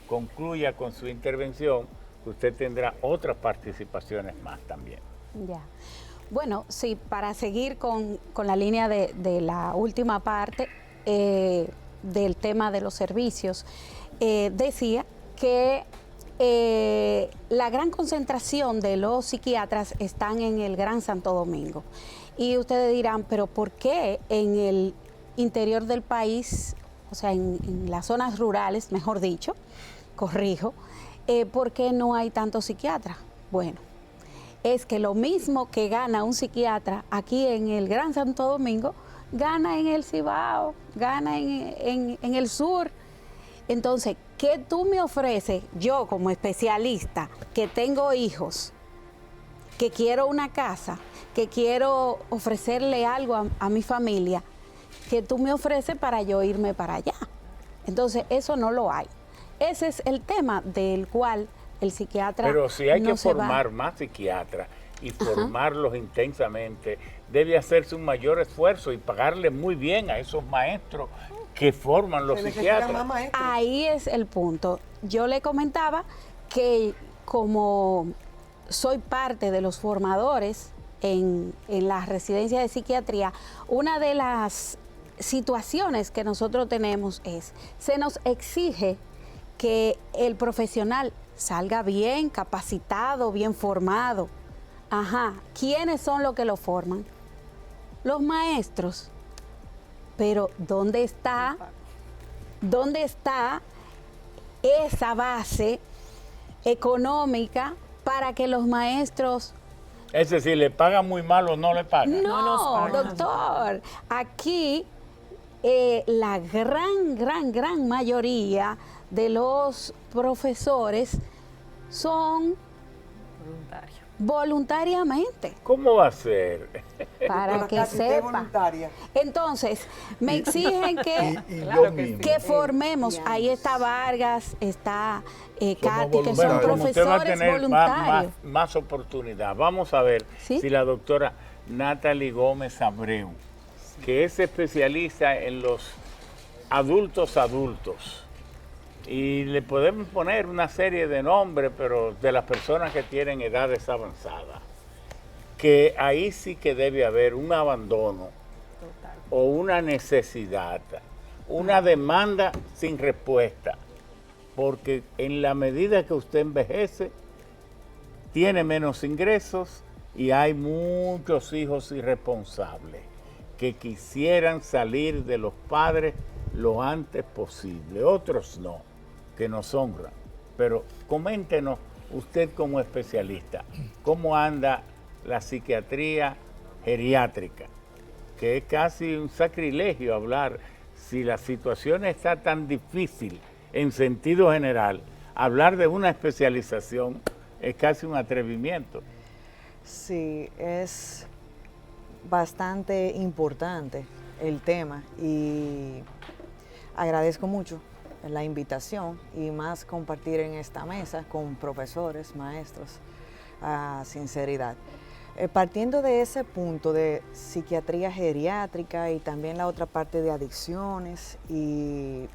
Concluya con su intervención, que usted tendrá otras participaciones más también. Ya. Bueno, sí, para seguir con la línea de la última parte del tema de los servicios, decía que la gran concentración de los psiquiatras están en el Gran Santo Domingo. Y ustedes dirán, pero ¿por qué en el interior del país, o sea, en las zonas rurales, mejor dicho, corrijo, por qué no hay tantos psiquiatras? Bueno, es que lo mismo que gana un psiquiatra aquí en el Gran Santo Domingo, gana en el Cibao, gana en el sur. Entonces, ¿qué tú me ofreces, yo como especialista, que tengo hijos, que quiero una casa, que quiero ofrecerle algo a mi familia, que tú me ofreces para yo irme para allá? Entonces, eso no lo hay. Ese es el tema del cual el psiquiatra Pero si hay no que formar más psiquiatras y formarlos intensamente, debe hacerse un mayor esfuerzo y pagarle muy bien a esos maestros que forman los psiquiatras. Ahí es el punto. Yo le comentaba que como soy parte de los formadores en la residencia de psiquiatría, una de las situaciones que nosotros tenemos es, se nos exige que el profesional salga bien capacitado, bien formado. Ajá, ¿quiénes son los que lo forman? Los maestros. Pero ¿dónde está esa base económica para que los maestros... Es decir, ¿le pagan muy mal o no le pagan? No, doctor, aquí la gran mayoría de los profesores son voluntariamente, ¿Cómo va a ser? para Pero que Katy, usted es sepa. voluntaria. Entonces, me exigen que, Y Claro yo que mismo. que formemos. Bien. Ahí está Vargas, está Katy, que son voluntarios. Bueno, como usted va a profesores tener voluntarios. más oportunidad, vamos a ver ¿Sí? si la doctora Natalie Gómez Abreu, que es especialista en los adultos, y le podemos poner una serie de nombres, pero de las personas que tienen edades avanzadas, que ahí sí que debe haber un abandono o una necesidad, una demanda sin respuesta, porque en la medida que usted envejece, tiene menos ingresos y hay muchos hijos irresponsables que quisieran salir de los padres lo antes posible, otros no, que nos honran. Pero coméntenos, usted como especialista, ¿cómo anda la psiquiatría geriátrica? Que es casi un sacrilegio hablar, si la situación está tan difícil en sentido general, hablar de una especialización es casi un atrevimiento. Sí, es bastante importante el tema y agradezco mucho la invitación y más compartir en esta mesa con profesores, maestros, a sinceridad. Partiendo de ese punto de psiquiatría geriátrica y también la otra parte de adicciones y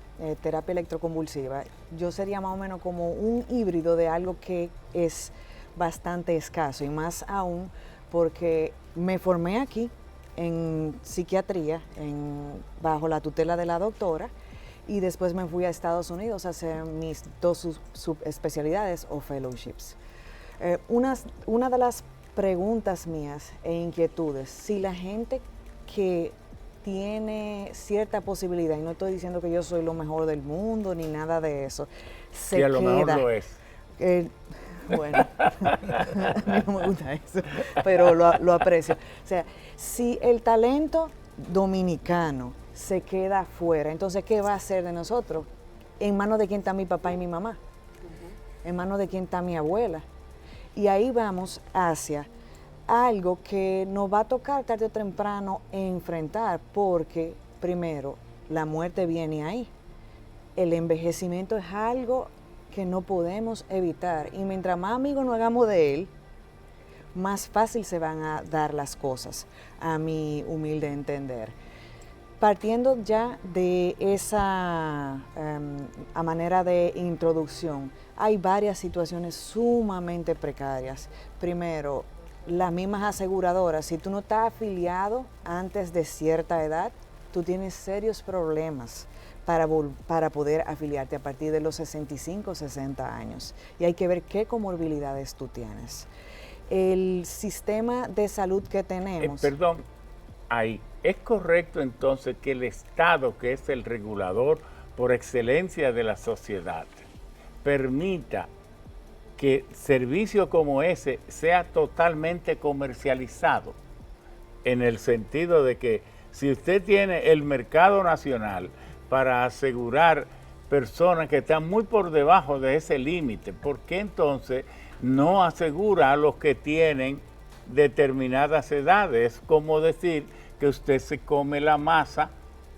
terapia electroconvulsiva, yo sería más o menos como un híbrido de algo que es bastante escaso y más aún porque me formé aquí en psiquiatría bajo la tutela de la doctora y después me fui a Estados Unidos a hacer mis 2 subespecialidades o fellowships. Una de las preguntas mías e inquietudes, si la gente que tiene cierta posibilidad, y no estoy diciendo que yo soy lo mejor del mundo ni nada de eso, se Si a lo mejor queda, lo es. bueno, a mí no me gusta eso, pero lo aprecio. O sea, si el talento dominicano se queda afuera, entonces, ¿qué va a hacer de nosotros? ¿En manos de quién está mi papá y mi mamá? ¿En manos de quién está mi abuela? Y ahí vamos hacia algo que nos va a tocar tarde o temprano enfrentar, porque primero, la muerte viene ahí. El envejecimiento es algo que no podemos evitar y mientras más amigos nos hagamos de él, más fácil se van a dar las cosas, a mi humilde entender. Partiendo ya de esa a manera de introducción, hay varias situaciones sumamente precarias. Primero, las mismas aseguradoras, si tú no estás afiliado antes de cierta edad, tú tienes serios problemas para poder afiliarte a partir de los 65 o 60 años. Y hay que ver qué comorbilidades tú tienes. El sistema de salud que tenemos... Perdón, ahí. ¿Es correcto entonces que el Estado, que es el regulador por excelencia de la sociedad, permita que servicio como ese sea totalmente comercializado? En el sentido de que si usted tiene el mercado nacional para asegurar personas que están muy por debajo de ese límite, ¿por qué entonces no asegura a los que tienen determinadas edades? Como decir que usted se come la masa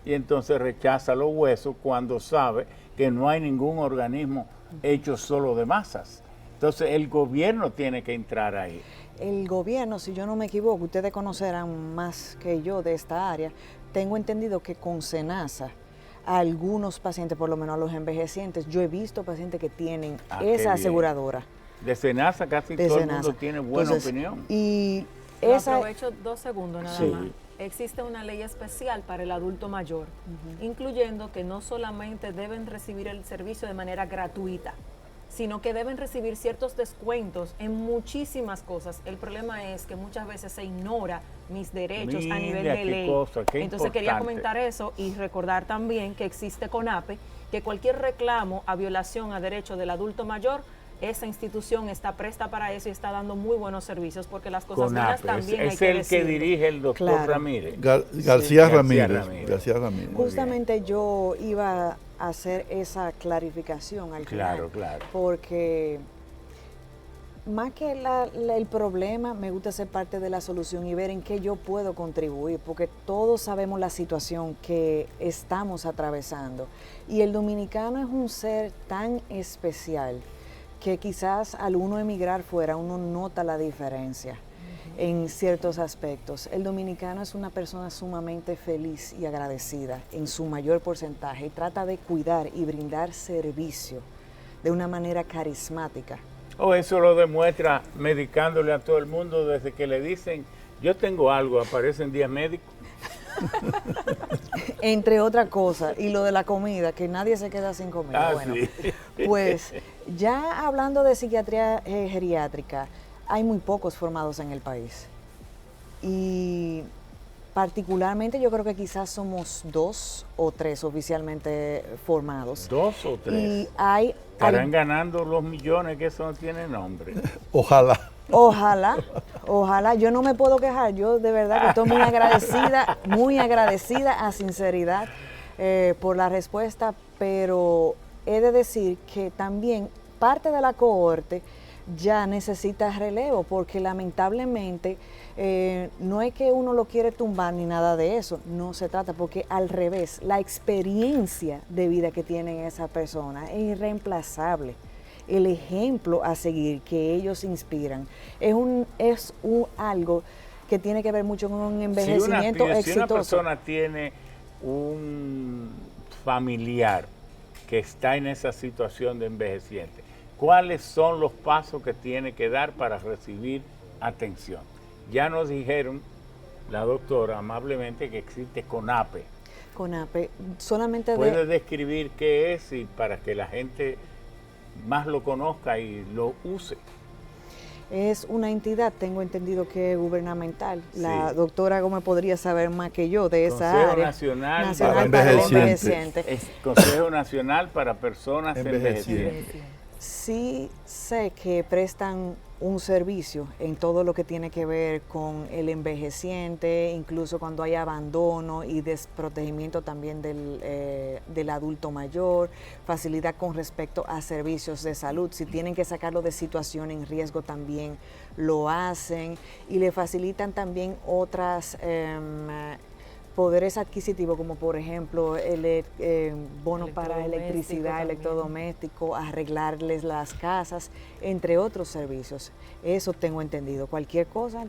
y entonces rechaza los huesos cuando sabe que no hay ningún organismo hecho solo de masas. Entonces el gobierno tiene que entrar ahí. El gobierno, si yo no me equivoco, ustedes conocerán más que yo de esta área, tengo entendido que con SENASA, a algunos pacientes, por lo menos a los envejecientes, yo he visto pacientes que tienen esa aseguradora. De SENASA casi todo el mundo tiene buena opinión. Y aprovecho 2 segundos nada más. Existe una ley especial para el adulto mayor, incluyendo que no solamente deben recibir el servicio de manera gratuita, sino que deben recibir ciertos descuentos en muchísimas cosas. El problema es que muchas veces se ignora mis derechos a nivel de ley. Entonces quería comentar eso y recordar también que existe CONAPE, que cualquier reclamo a violación a derechos del adulto mayor, esa institución está presta para eso y está dando muy buenos servicios, porque las cosas buenas también hay que decirlo. Es el que dirige el doctor Ramírez. García Ramírez. Justamente yo iba a hacer esa clarificación al final. Claro. Porque más que el problema, me gusta ser parte de la solución y ver en qué yo puedo contribuir, porque todos sabemos la situación que estamos atravesando. Y el dominicano es un ser tan especial que quizás al uno emigrar fuera, uno nota la diferencia en ciertos aspectos. El dominicano es una persona sumamente feliz y agradecida en su mayor porcentaje y trata de cuidar y brindar servicio de una manera carismática. Eso lo demuestra medicándole a todo el mundo desde que le dicen, yo tengo algo, aparecen 10 médicos. Entre otras cosas, y lo de la comida, que nadie se queda sin comida. Bueno, sí. Pues ya hablando de psiquiatría geriátrica, hay muy pocos formados en el país. Y particularmente yo creo que quizás somos 2 o 3 oficialmente formados. 2 o 3. Y estarán ganando los millones, que eso no tiene nombre. Ojalá. Ojalá, yo no me puedo quejar, yo de verdad que estoy muy agradecida a sinceridad por la respuesta, pero he de decir que también parte de la cohorte ya necesita relevo, porque lamentablemente no es que uno lo quiere tumbar ni nada de eso, no se trata, porque al revés, la experiencia de vida que tienen esas personas es irreemplazable. El ejemplo a seguir que ellos inspiran es algo que tiene que ver mucho con un envejecimiento exitoso. Si una persona tiene un familiar que está en esa situación de envejeciente, ¿cuáles son los pasos que tiene que dar para recibir atención? Ya nos dijeron la doctora amablemente que existe CONAPE. CONAPE, solamente ¿Puede describir qué es y para que la gente más lo conozca y lo use? Es una entidad, tengo entendido que es gubernamental. Sí. La doctora Gómez podría saber más que yo de esa Consejo área. Nacional para Envejecientes. Consejo Nacional para Personas Envejecientes. Sí sé que prestan un servicio en todo lo que tiene que ver con el envejeciente, incluso cuando hay abandono y desprotegimiento también del adulto mayor, facilidad con respecto a servicios de salud. Si tienen que sacarlo de situación en riesgo también lo hacen y le facilitan también otras poderes adquisitivos, como por ejemplo el bono para electricidad, electrodoméstico, arreglarles las casas, entre otros servicios. Eso tengo entendido. Cualquier cosa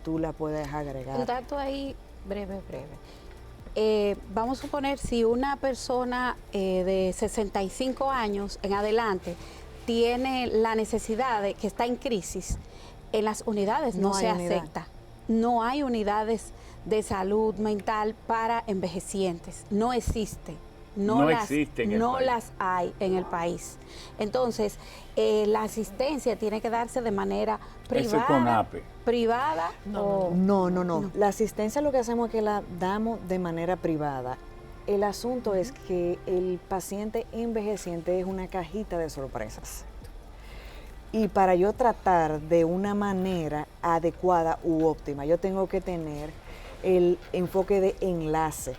tú la puedes agregar. Un dato ahí breve. Vamos a suponer si una persona de 65 años en adelante tiene la necesidad de que está en crisis, en las unidades no se acepta. No hay unidades de salud mental para envejecientes, no existe. No las hay en el país. Entonces, la asistencia tiene que darse de manera privada. Eso con APE. ¿Privada? No. La asistencia lo que hacemos es que la damos de manera privada. El asunto es que el paciente envejeciente es una cajita de sorpresas. Y para yo tratar de una manera adecuada u óptima, yo tengo que tener el enfoque de enlace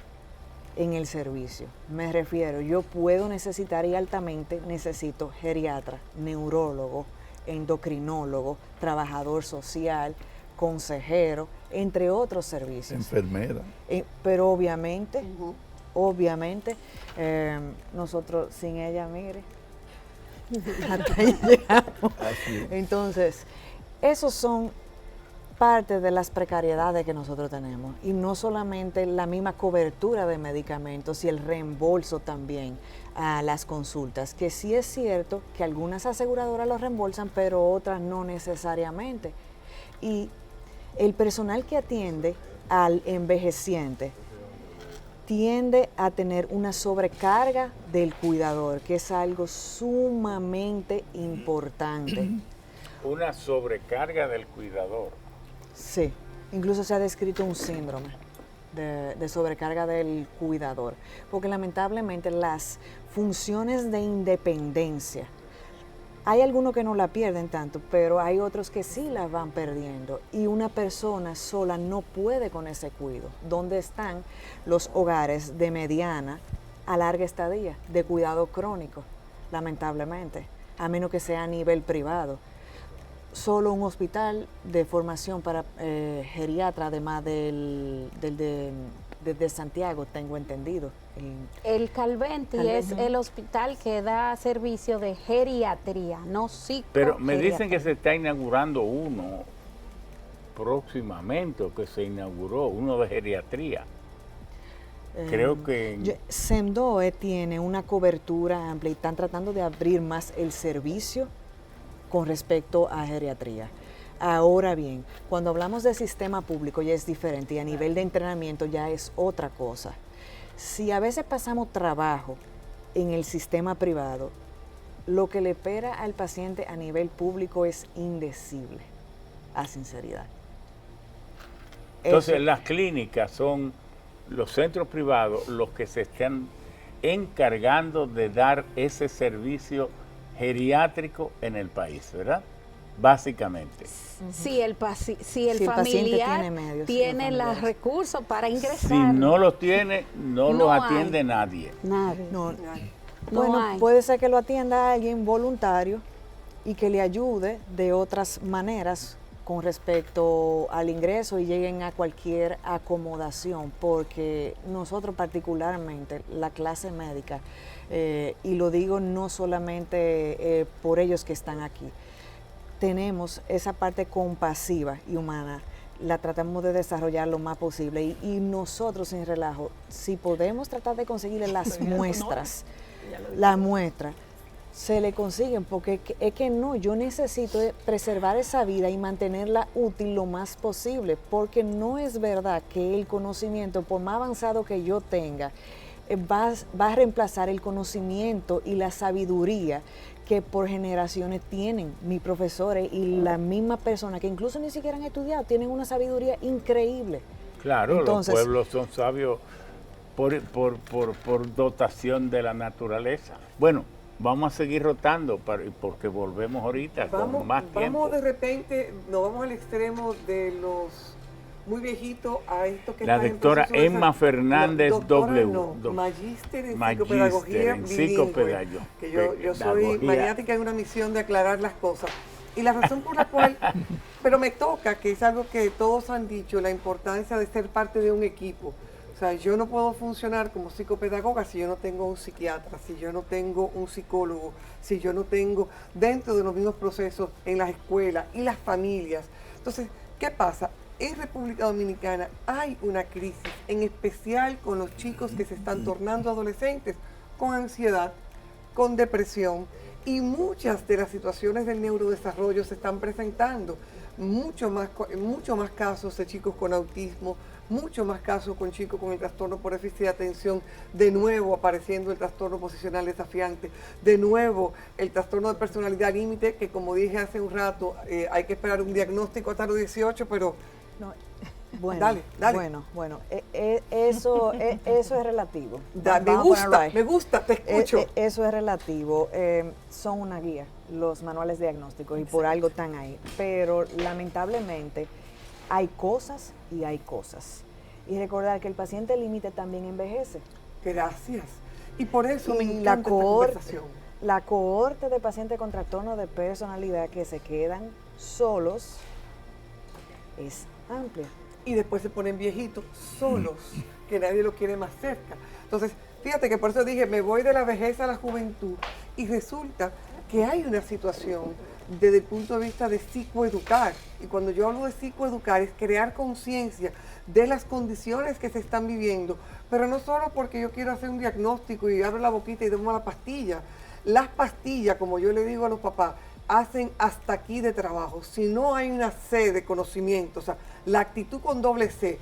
en el servicio. Me refiero, yo puedo necesitar y altamente necesito geriatra, neurólogo, endocrinólogo, trabajador social, consejero, entre otros servicios. Enfermera. Pero obviamente, nosotros sin ella, mire, hasta ahí llegamos. Entonces, esos son parte de las precariedades que nosotros tenemos, y no solamente la misma cobertura de medicamentos y el reembolso también a las consultas, que sí es cierto que algunas aseguradoras los reembolsan, pero otras no necesariamente. Y el personal que atiende al envejeciente tiende a tener una sobrecarga del cuidador, que es algo sumamente importante. Una sobrecarga del cuidador. Sí, incluso se ha descrito un síndrome de sobrecarga del cuidador, porque lamentablemente las funciones de independencia, hay algunos que no la pierden tanto, pero hay otros que sí la van perdiendo, y una persona sola no puede con ese cuidado. ¿Dónde están los hogares de mediana a larga estadía, de cuidado crónico? Lamentablemente, a menos que sea a nivel privado. solo un hospital de formación para geriatra, además de Santiago, tengo entendido. El Calventi es el hospital que da servicio de geriatría, no psicogeriatría. Pero me dicen que se está inaugurando uno próximamente, o que se inauguró, uno de geriatría. Creo que... SEMDOE tiene una cobertura amplia y están tratando de abrir más el servicio con respecto a geriatría. Ahora bien, cuando hablamos de sistema público ya es diferente y a nivel de entrenamiento ya es otra cosa. Si a veces pasamos trabajo en el sistema privado, lo que le espera al paciente a nivel público es indecible, a sinceridad. Entonces las clínicas son los centros privados los que se están encargando de dar ese servicio geriátrico en el país, ¿verdad? Básicamente. Si el familiar tiene los recursos para ingresar. Si no los tiene, no los atiende nadie. Nadie. Bueno, puede ser que lo atienda alguien voluntario y que le ayude de otras maneras con respecto al ingreso y lleguen a cualquier acomodación, porque nosotros particularmente, la clase médica, y lo digo no solamente por ellos que están aquí, tenemos esa parte compasiva y humana, la tratamos de desarrollar lo más posible y nosotros sin relajo, si podemos tratar de conseguirle las muestras, la muestra, se le consiguen, porque es que no, yo necesito preservar esa vida y mantenerla útil lo más posible, porque no es verdad que el conocimiento, por más avanzado que yo tenga, va a reemplazar el conocimiento y la sabiduría que por generaciones tienen mis profesores y las mismas personas que incluso ni siquiera han estudiado, tienen una sabiduría increíble. Claro, entonces, los pueblos son sabios por dotación de la naturaleza. Bueno, vamos a seguir rotando porque volvemos ahorita con más tiempo. Vamos de repente, nos vamos al extremo de los muy viejitos a esto que la doctora Emma Fernández magíster en psicopedagogía, que yo soy maniática en una misión de aclarar las cosas. Y la razón por la cual, pero me toca, que es algo que todos han dicho, la importancia de ser parte de un equipo. O sea, yo no puedo funcionar como psicopedagoga si yo no tengo un psiquiatra, si yo no tengo un psicólogo, si yo no tengo dentro de los mismos procesos en las escuelas y las familias. Entonces, ¿qué pasa? En República Dominicana hay una crisis, en especial con los chicos que se están tornando adolescentes, con ansiedad, con depresión, y muchas de las situaciones del neurodesarrollo se están presentando. Mucho más casos de chicos con autismo, mucho más casos con chicos con el trastorno por déficit de atención, de nuevo apareciendo el trastorno posicional desafiante, de nuevo el trastorno de personalidad límite, que como dije hace un rato, hay que esperar un diagnóstico hasta los 18, pero... No, bueno, dale. Bueno, eso es relativo. Me gusta, te escucho. Eso es relativo. Son una guía, los manuales diagnósticos, y por algo están ahí. Pero lamentablemente hay cosas y hay cosas. Y recordar que el paciente límite también envejece. Gracias. Y por eso me encanta esta conversación. La cohorte de pacientes con trastorno de personalidad que se quedan solos es amplia. Y después se ponen viejitos, solos, que nadie lo quiere más cerca. Entonces, fíjate que por eso dije, me voy de la vejez a la juventud, y resulta que hay una situación desde el punto de vista de psicoeducar. Y cuando yo hablo de psicoeducar es crear conciencia de las condiciones que se están viviendo, pero no solo porque yo quiero hacer un diagnóstico y abro la boquita y tomo la pastilla. Las pastillas, como yo le digo a los papás, hacen hasta aquí de trabajo. Si no hay una C de conocimiento, o sea, la actitud con doble C,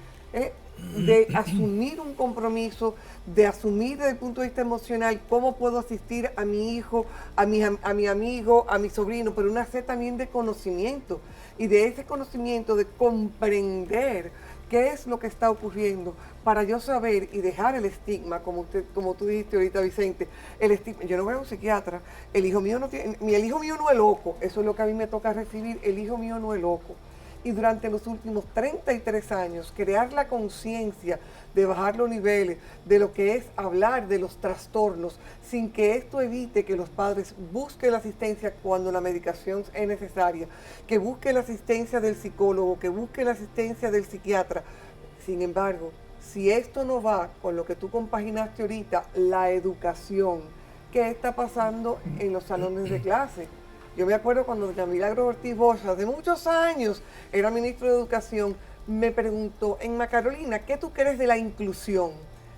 de asumir un compromiso, de asumir desde el punto de vista emocional cómo puedo asistir a mi hijo, a mi amigo, a mi sobrino, pero una C también de conocimiento, y de ese conocimiento de comprender qué es lo que está ocurriendo, para yo saber y dejar el estigma, como tú dijiste ahorita, Vicente, el estigma. Yo no voy a un psiquiatra, el hijo mío no es loco, eso es lo que a mí me toca recibir, el hijo mío no es loco. y durante los últimos 33 años crear la conciencia de bajar los niveles, de lo que es hablar de los trastornos, sin que esto evite que los padres busquen la asistencia cuando la medicación es necesaria, que busquen la asistencia del psicólogo, que busquen la asistencia del psiquiatra. Sin embargo, si esto no va con lo que tú compaginaste ahorita, la educación, ¿qué está pasando en los salones de clase? Yo me acuerdo cuando doña Milagro Ortiz Bosch, hace muchos años, era ministro de Educación, me preguntó, Emma Carolina, ¿qué tú crees de la inclusión?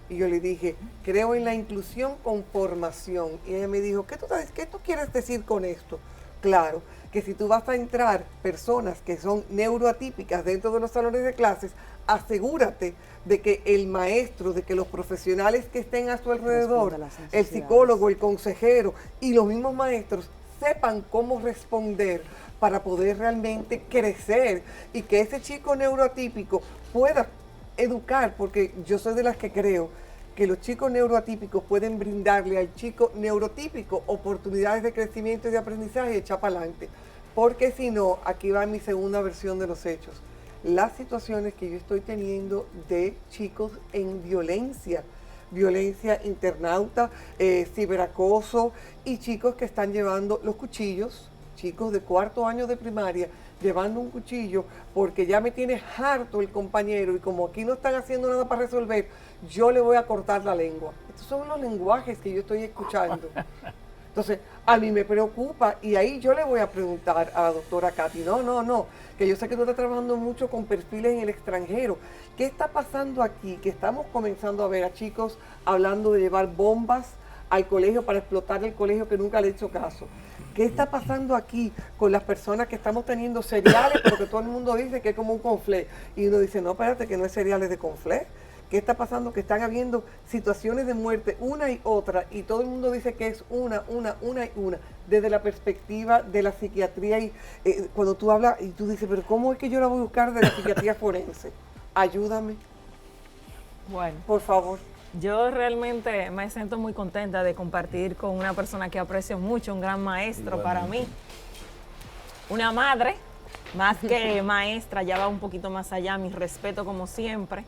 Y yo le dije, creo en la inclusión con formación. Y ella me dijo, ¿qué tú quieres decir con esto? Claro, que si tú vas a entrar personas que son neuroatípicas dentro de los salones de clases, asegúrate de que el maestro, de que los profesionales que estén a su alrededor, el psicólogo, el consejero y los mismos maestros sepan cómo responder para poder realmente crecer y que ese chico neuroatípico pueda educar, porque yo soy de las que creo que los chicos neuroatípicos pueden brindarle al chico neurotípico oportunidades de crecimiento y de aprendizaje y echar para adelante. Porque si no, aquí va mi segunda versión de los hechos. Las situaciones que yo estoy teniendo de chicos en violencia internauta, ciberacoso y chicos que están llevando los cuchillos, chicos de 4º año de primaria, llevando un cuchillo porque ya me tiene harto el compañero y como aquí no están haciendo nada para resolver, yo le voy a cortar la lengua. Estos son los lenguajes que yo estoy escuchando. Entonces, a mí me preocupa y ahí yo le voy a preguntar a la doctora Katy, no, que yo sé que tú estás trabajando mucho con perfiles en el extranjero. ¿Qué está pasando aquí? Que estamos comenzando a ver a chicos hablando de llevar bombas al colegio para explotar el colegio que nunca le he hecho caso. ¿Qué está pasando aquí con las personas que estamos teniendo cereales, porque todo el mundo dice que es como un conflé? Y uno dice, no, espérate, que no es cereales de conflé. ¿Qué está pasando? Que están habiendo situaciones de muerte, una y otra, y todo el mundo dice que es una y una, desde la perspectiva de la psiquiatría. Y cuando tú hablas y tú dices, pero ¿cómo es que yo la voy a buscar de la psiquiatría forense? Ayúdame. Bueno, por favor. Yo realmente me siento muy contenta de compartir con una persona que aprecio mucho, un gran maestro para mí. Una madre, más que maestra, ya va un poquito más allá, mi respeto como siempre.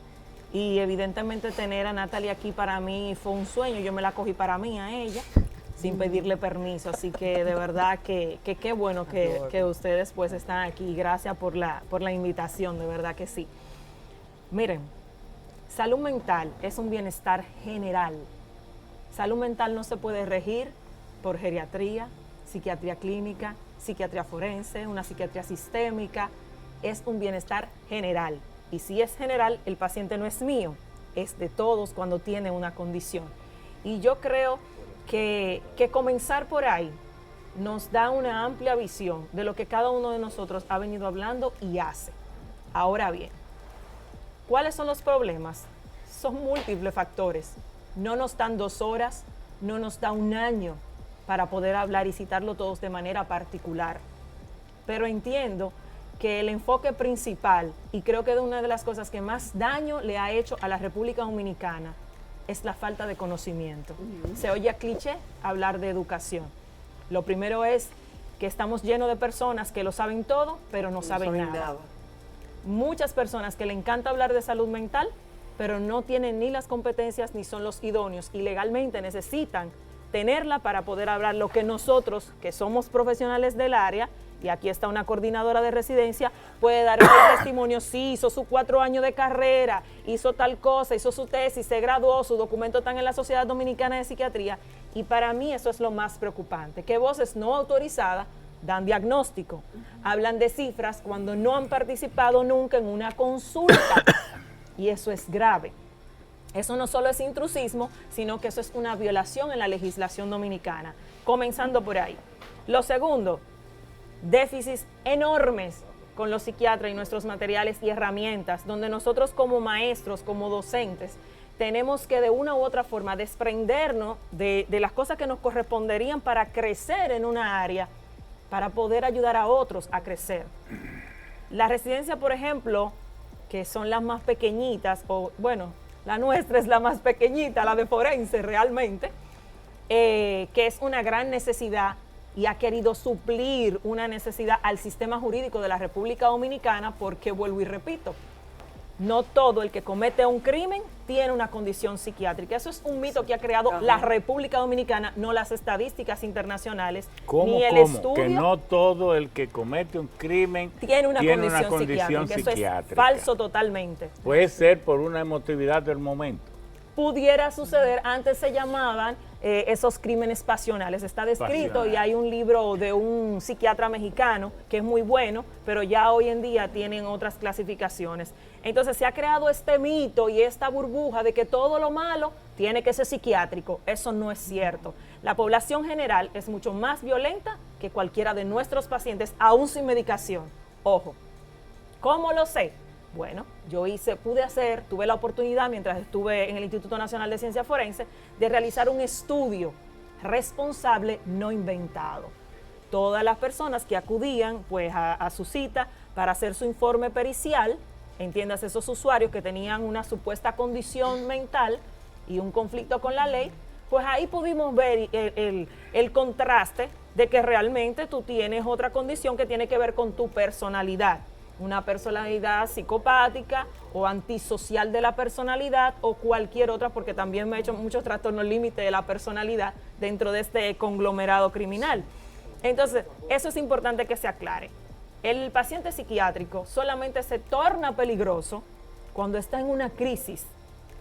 Y evidentemente tener a Natalie aquí para mí fue un sueño, yo me la cogí para mí a ella, sin pedirle permiso, así que de verdad que qué bueno que ustedes pues están aquí, gracias por la invitación, de verdad que sí. Miren, salud mental es un bienestar general. Salud mental no se puede regir por geriatría, psiquiatría clínica, psiquiatría forense, una psiquiatría sistémica, es un bienestar general. Y si es general, el paciente no es mío, es de todos cuando tiene una condición. Y yo creo que comenzar por ahí nos da una amplia visión de lo que cada uno de nosotros ha venido hablando y hace. Ahora bien, ¿cuáles son los problemas? Son múltiples factores. No nos dan 2 horas, no nos da 1 año para poder hablar y citarlo todos de manera particular. Pero entiendo que el enfoque principal, y creo que es una de las cosas que más daño le ha hecho a la República Dominicana, es la falta de conocimiento. Se oye a cliché hablar de educación. Lo primero es que estamos llenos de personas que lo saben todo, pero no saben nada. Muchas personas que le encanta hablar de salud mental, pero no tienen ni las competencias ni son los idóneos y legalmente necesitan tenerla para poder hablar lo que nosotros, que somos profesionales del área, y aquí está una coordinadora de residencia, puede dar el testimonio, sí, hizo sus 4 años de carrera, hizo tal cosa, hizo su tesis, se graduó, su documento está en la Sociedad Dominicana de Psiquiatría, y para mí eso es lo más preocupante, que voces no autorizadas dan diagnóstico, hablan de cifras cuando no han participado nunca en una consulta, y eso es grave. Eso no solo es intrusismo, sino que eso es una violación en la legislación dominicana, comenzando por ahí. Lo segundo, déficits enormes con los psiquiatras y nuestros materiales y herramientas, donde nosotros como maestros, como docentes, tenemos que de una u otra forma desprendernos de las cosas que nos corresponderían para crecer en una área, para poder ayudar a otros a crecer. La residencia, por ejemplo, que son las más pequeñitas, o bueno, la nuestra es la más pequeñita, la de forense realmente, que es una gran necesidad. y ha querido suplir una necesidad al sistema jurídico de la República Dominicana, porque vuelvo y repito, no todo el que comete un crimen tiene una condición psiquiátrica. Eso es un mito que ha creado la República Dominicana, no las estadísticas internacionales, ni el estudio. Que no todo el que comete un crimen tiene una condición psiquiátrica. Eso es falso totalmente. Puede ser por una emotividad del momento. Pudiera suceder, antes se llamaban esos crímenes pasionales, está descrito y hay un libro de un psiquiatra mexicano que es muy bueno, pero ya hoy en día tienen otras clasificaciones. Entonces se ha creado este mito y esta burbuja de que todo lo malo tiene que ser psiquiátrico. Eso no es cierto. La población general es mucho más violenta que cualquiera de nuestros pacientes, aún sin medicación. Ojo, ¿cómo lo sé? Bueno, tuve la oportunidad mientras estuve en el Instituto Nacional de Ciencia Forense de realizar un estudio responsable no inventado. Todas las personas que acudían pues a su cita para hacer su informe pericial, entiéndase esos usuarios que tenían una supuesta condición mental y un conflicto con la ley, pues ahí pudimos ver el contraste de que realmente tú tienes otra condición que tiene que ver con tu personalidad. Una personalidad psicopática o antisocial de la personalidad o cualquier otra, porque también me he hecho muchos trastornos límite de la personalidad dentro de este conglomerado criminal. Entonces, eso es importante que se aclare. El paciente psiquiátrico solamente se torna peligroso cuando está en una crisis.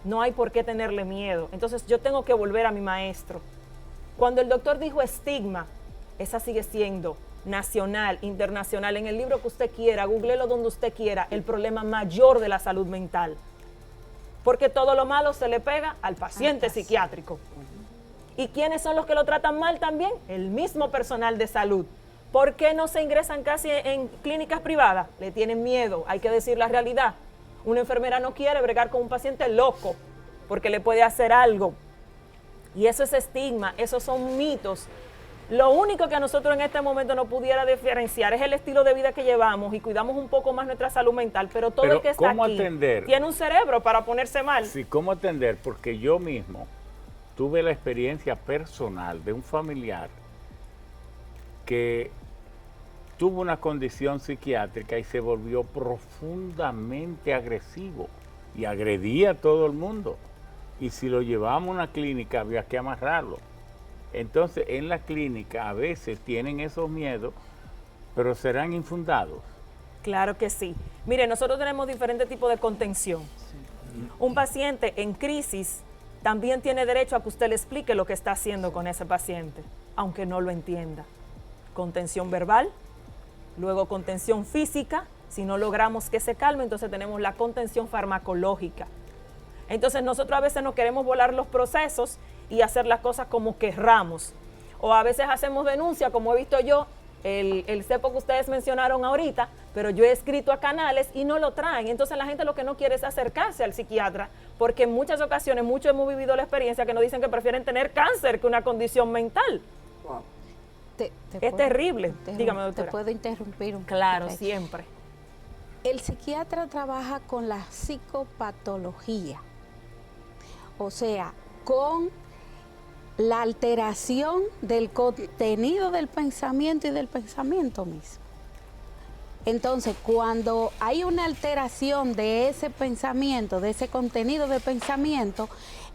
No hay por qué tenerle miedo. Entonces, yo tengo que volver a mi maestro. Cuando el doctor dijo estigma, esa sigue siendo nacional, internacional, en el libro que usted quiera, googleelo donde usted quiera, el problema mayor de la salud mental. Porque todo lo malo se le pega al paciente psiquiátrico. ¿Y quiénes son los que lo tratan mal también? El mismo personal de salud. ¿Por qué no se ingresan casi en clínicas privadas? Le tienen miedo, hay que decir la realidad. Una enfermera no quiere bregar con un paciente loco porque le puede hacer algo. Y eso es estigma, esos son mitos. Lo único que a nosotros en este momento nos pudiera diferenciar es el estilo de vida que llevamos y cuidamos un poco más nuestra salud mental, pero todo el que está aquí tiene un cerebro para ponerse mal. Sí, ¿cómo atender? Porque yo mismo tuve la experiencia personal de un familiar que tuvo una condición psiquiátrica y se volvió profundamente agresivo y agredía a todo el mundo. Y si lo llevamos a una clínica había que amarrarlo. Entonces, en la clínica a veces tienen esos miedos, pero serán infundados. Claro que sí. Mire, nosotros tenemos diferentes tipos de contención. Un paciente en crisis también tiene derecho a que usted le explique lo que está haciendo con ese paciente, aunque no lo entienda. Contención verbal, luego contención física. Si no logramos que se calme, entonces tenemos la contención farmacológica. Entonces nosotros a veces no queremos volar los procesos y hacer las cosas como querramos. O a veces hacemos denuncia, como he visto yo, el cepo que ustedes mencionaron ahorita, pero yo he escrito a canales y no lo traen. Entonces la gente lo que no quiere es acercarse al psiquiatra, porque en muchas ocasiones, muchos hemos vivido la experiencia que nos dicen que prefieren tener cáncer que una condición mental. Wow. Es terrible. Dígame, doctora. ¿Te puedo interrumpir un poco? Claro, siempre. El psiquiatra trabaja con la psicopatología, o sea, con la alteración del contenido del pensamiento y del pensamiento mismo. Entonces, cuando hay una alteración de ese pensamiento, de ese contenido de pensamiento,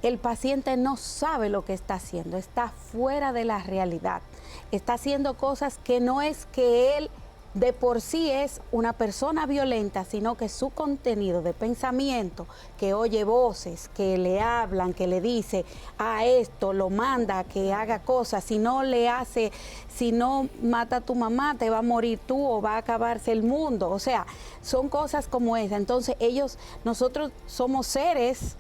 el paciente no sabe lo que está haciendo, está fuera de la realidad, está haciendo cosas que no es que él de por sí es una persona violenta, sino que su contenido de pensamiento, que oye voces, que le hablan, que le dice a esto, lo manda a que haga cosas, si no le hace, si no mata a tu mamá, te va a morir tú o va a acabarse el mundo. O sea, son cosas como esa. Entonces nosotros somos seres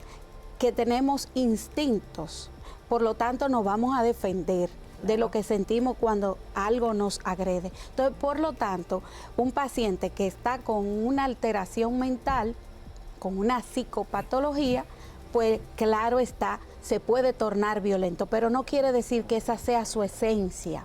que tenemos instintos, por lo tanto nos vamos a defender de lo que sentimos cuando algo nos agrede. Entonces, por lo tanto, un paciente que está con una alteración mental, con una psicopatología, pues claro está, se puede tornar violento, pero no quiere decir que esa sea su esencia.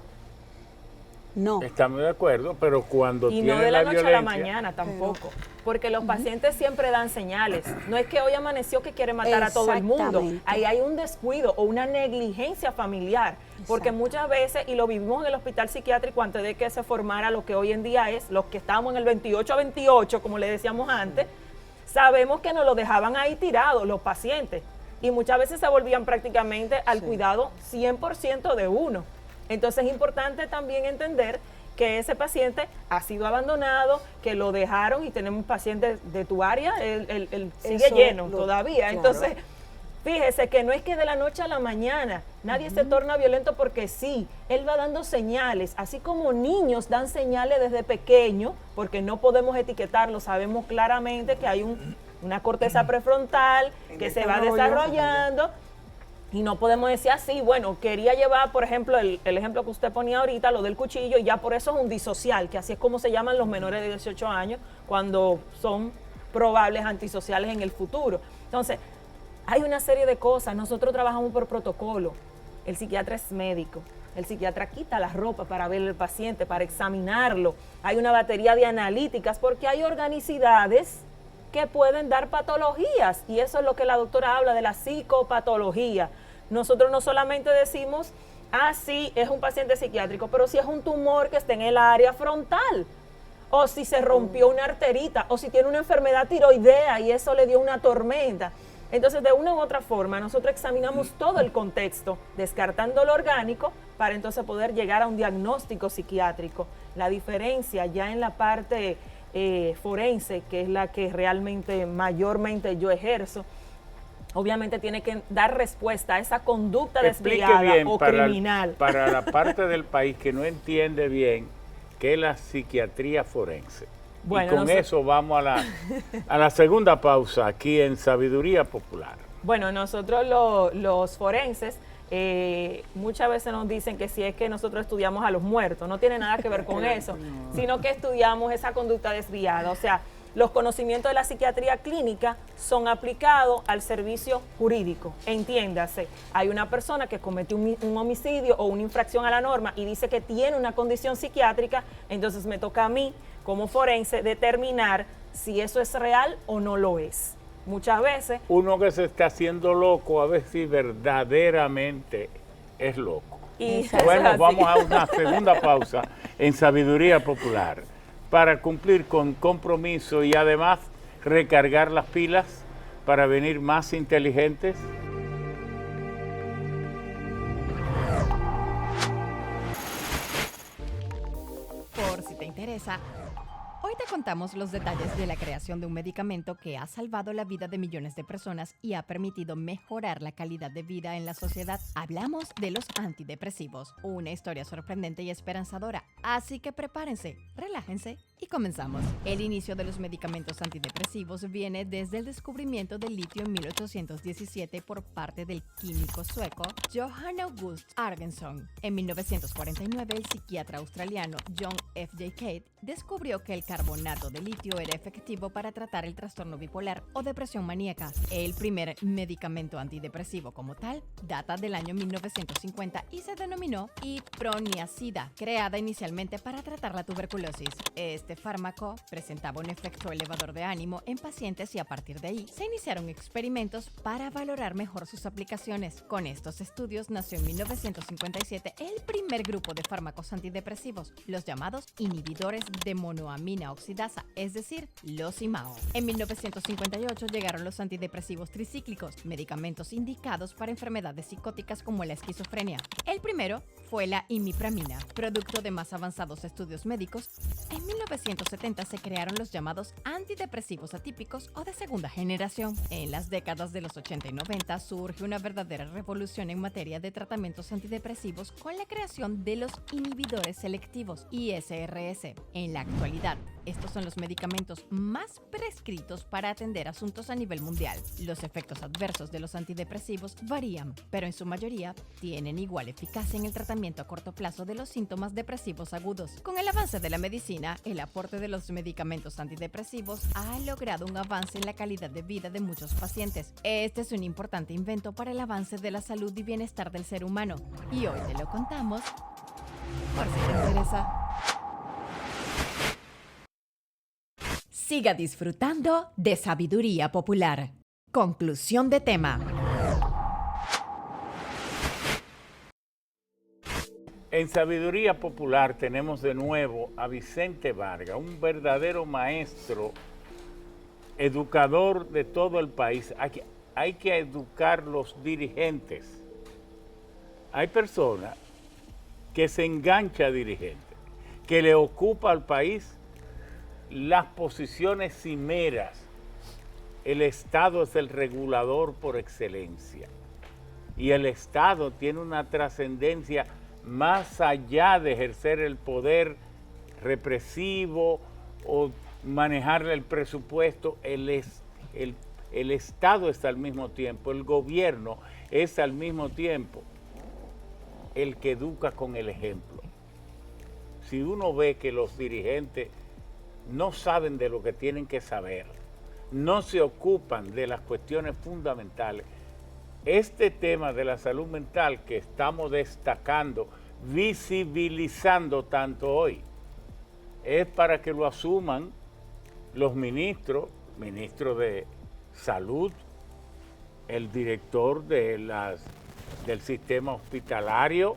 No. Estamos de acuerdo, pero cuando Y tiene no de la noche a la violencia, mañana tampoco, porque los pacientes siempre dan señales. No es que hoy amaneció que quiere matar a todo el mundo. Exactamente. Ahí hay un descuido o una negligencia familiar, porque Exacto. muchas veces, y lo vivimos en el hospital psiquiátrico antes de que se formara lo que hoy en día es, los que estábamos en el 28 a 28, como le decíamos antes, sabemos que nos lo dejaban ahí tirados los pacientes, y muchas veces se volvían prácticamente al cuidado 100% de uno. Entonces es importante también entender que ese paciente ha sido abandonado, que lo dejaron, y tenemos pacientes de tu área, él sigue Eso lleno lo- todavía. claro. Entonces, fíjese que no es que de la noche a la mañana nadie se torna violento porque sí, él va dando señales, así como niños dan señales desde pequeño, porque no podemos etiquetarlo, sabemos claramente que hay una corteza prefrontal que se va desarrollando. Y no podemos decir así, bueno, quería llevar, por ejemplo, el ejemplo que usted ponía ahorita, lo del cuchillo, y ya por eso es un disocial, que así es como se llaman los menores de 18 años cuando son probables antisociales en el futuro. Entonces, hay una serie de cosas. Nosotros trabajamos por protocolo. El psiquiatra es médico. El psiquiatra quita la ropa para ver al paciente, para examinarlo. Hay una batería de analíticas porque hay organicidades que pueden dar patologías, y eso es lo que la doctora habla de la psicopatología. Nosotros no solamente decimos, sí, es un paciente psiquiátrico, pero si es un tumor que está en el área frontal, o si se rompió una arterita, o si tiene una enfermedad tiroidea y eso le dio una tormenta. Entonces, de una u otra forma, nosotros examinamos todo el contexto, descartando lo orgánico, para entonces poder llegar a un diagnóstico psiquiátrico. La diferencia ya en la parte forense, que es la que realmente mayormente yo ejerzo, obviamente tiene que dar respuesta a esa conducta explique desviada bien o para, criminal. para la parte del país que no entiende bien qué es la psiquiatría forense. Bueno, y con eso vamos a la segunda pausa aquí en Sabiduría Popular. Bueno, nosotros los forenses muchas veces nos dicen que si es que nosotros estudiamos a los muertos, no tiene nada que ver con eso, sino que estudiamos esa conducta desviada. O sea, los conocimientos de la psiquiatría clínica son aplicados al servicio jurídico. Entiéndase, hay una persona que comete un homicidio o una infracción a la norma y dice que tiene una condición psiquiátrica, entonces me toca a mí, como forense, determinar si eso es real o no lo es. Muchas veces... Uno que se está haciendo loco a ver si verdaderamente es loco. Y Bueno, vamos a una segunda pausa en Sabiduría Popular para cumplir con compromiso y además recargar las pilas para venir más inteligentes. Por si te interesa, hoy te contamos los detalles de la creación de un medicamento que ha salvado la vida de millones de personas y ha permitido mejorar la calidad de vida en la sociedad. Hablamos de los antidepresivos, una historia sorprendente y esperanzadora, así que prepárense, relájense y comenzamos. El inicio de los medicamentos antidepresivos viene desde el descubrimiento del litio en 1817 por parte del químico sueco Johann August Argenson. En 1949, el psiquiatra australiano John F. J. Cade descubrió que el carbonato de litio era efectivo para tratar el trastorno bipolar o depresión maníaca. El primer medicamento antidepresivo como tal data del año 1950 y se denominó iproniazida, creada inicialmente para tratar la tuberculosis. Este fármaco presentaba un efecto elevador de ánimo en pacientes y a partir de ahí se iniciaron experimentos para valorar mejor sus aplicaciones. Con estos estudios nació en 1957 el primer grupo de fármacos antidepresivos, los llamados inhibidores de monoamina oxidasa, es decir, los IMAO. En 1958 llegaron los antidepresivos tricíclicos, medicamentos indicados para enfermedades psicóticas como la esquizofrenia. El primero fue la imipramina, producto de más avanzados estudios médicos. En 1970 se crearon los llamados antidepresivos atípicos o de segunda generación. En las décadas de los 80 y 90 surge una verdadera revolución en materia de tratamientos antidepresivos con la creación de los inhibidores selectivos, ISRS. En la actualidad, estos son los medicamentos más prescritos para atender asuntos a nivel mundial. Los efectos adversos de los antidepresivos varían, pero en su mayoría tienen igual eficacia en el tratamiento a corto plazo de los síntomas depresivos agudos. Con el avance de la medicina, el aporte de los medicamentos antidepresivos ha logrado un avance en la calidad de vida de muchos pacientes. Este es un importante invento para el avance de la salud y bienestar del ser humano. Y hoy te lo contamos por si te interesa. Siga disfrutando de Sabiduría Popular. Conclusión de tema. En Sabiduría Popular tenemos de nuevo a Vicente Vargas, un verdadero maestro, educador de todo el país. Hay que educar los dirigentes. Hay personas que se engancha a dirigentes, que le ocupa al país las posiciones cimeras. El Estado es el regulador por excelencia y el Estado tiene una trascendencia más allá de ejercer el poder represivo o manejarle el presupuesto. El Estado es al mismo tiempo, el gobierno es al mismo tiempo el que educa con el ejemplo. Si uno ve que los dirigentes no saben de lo que tienen que saber, no se ocupan de las cuestiones fundamentales, este tema de la salud mental que estamos destacando, visibilizando tanto hoy, es para que lo asuman los ministros de salud, el director del sistema hospitalario,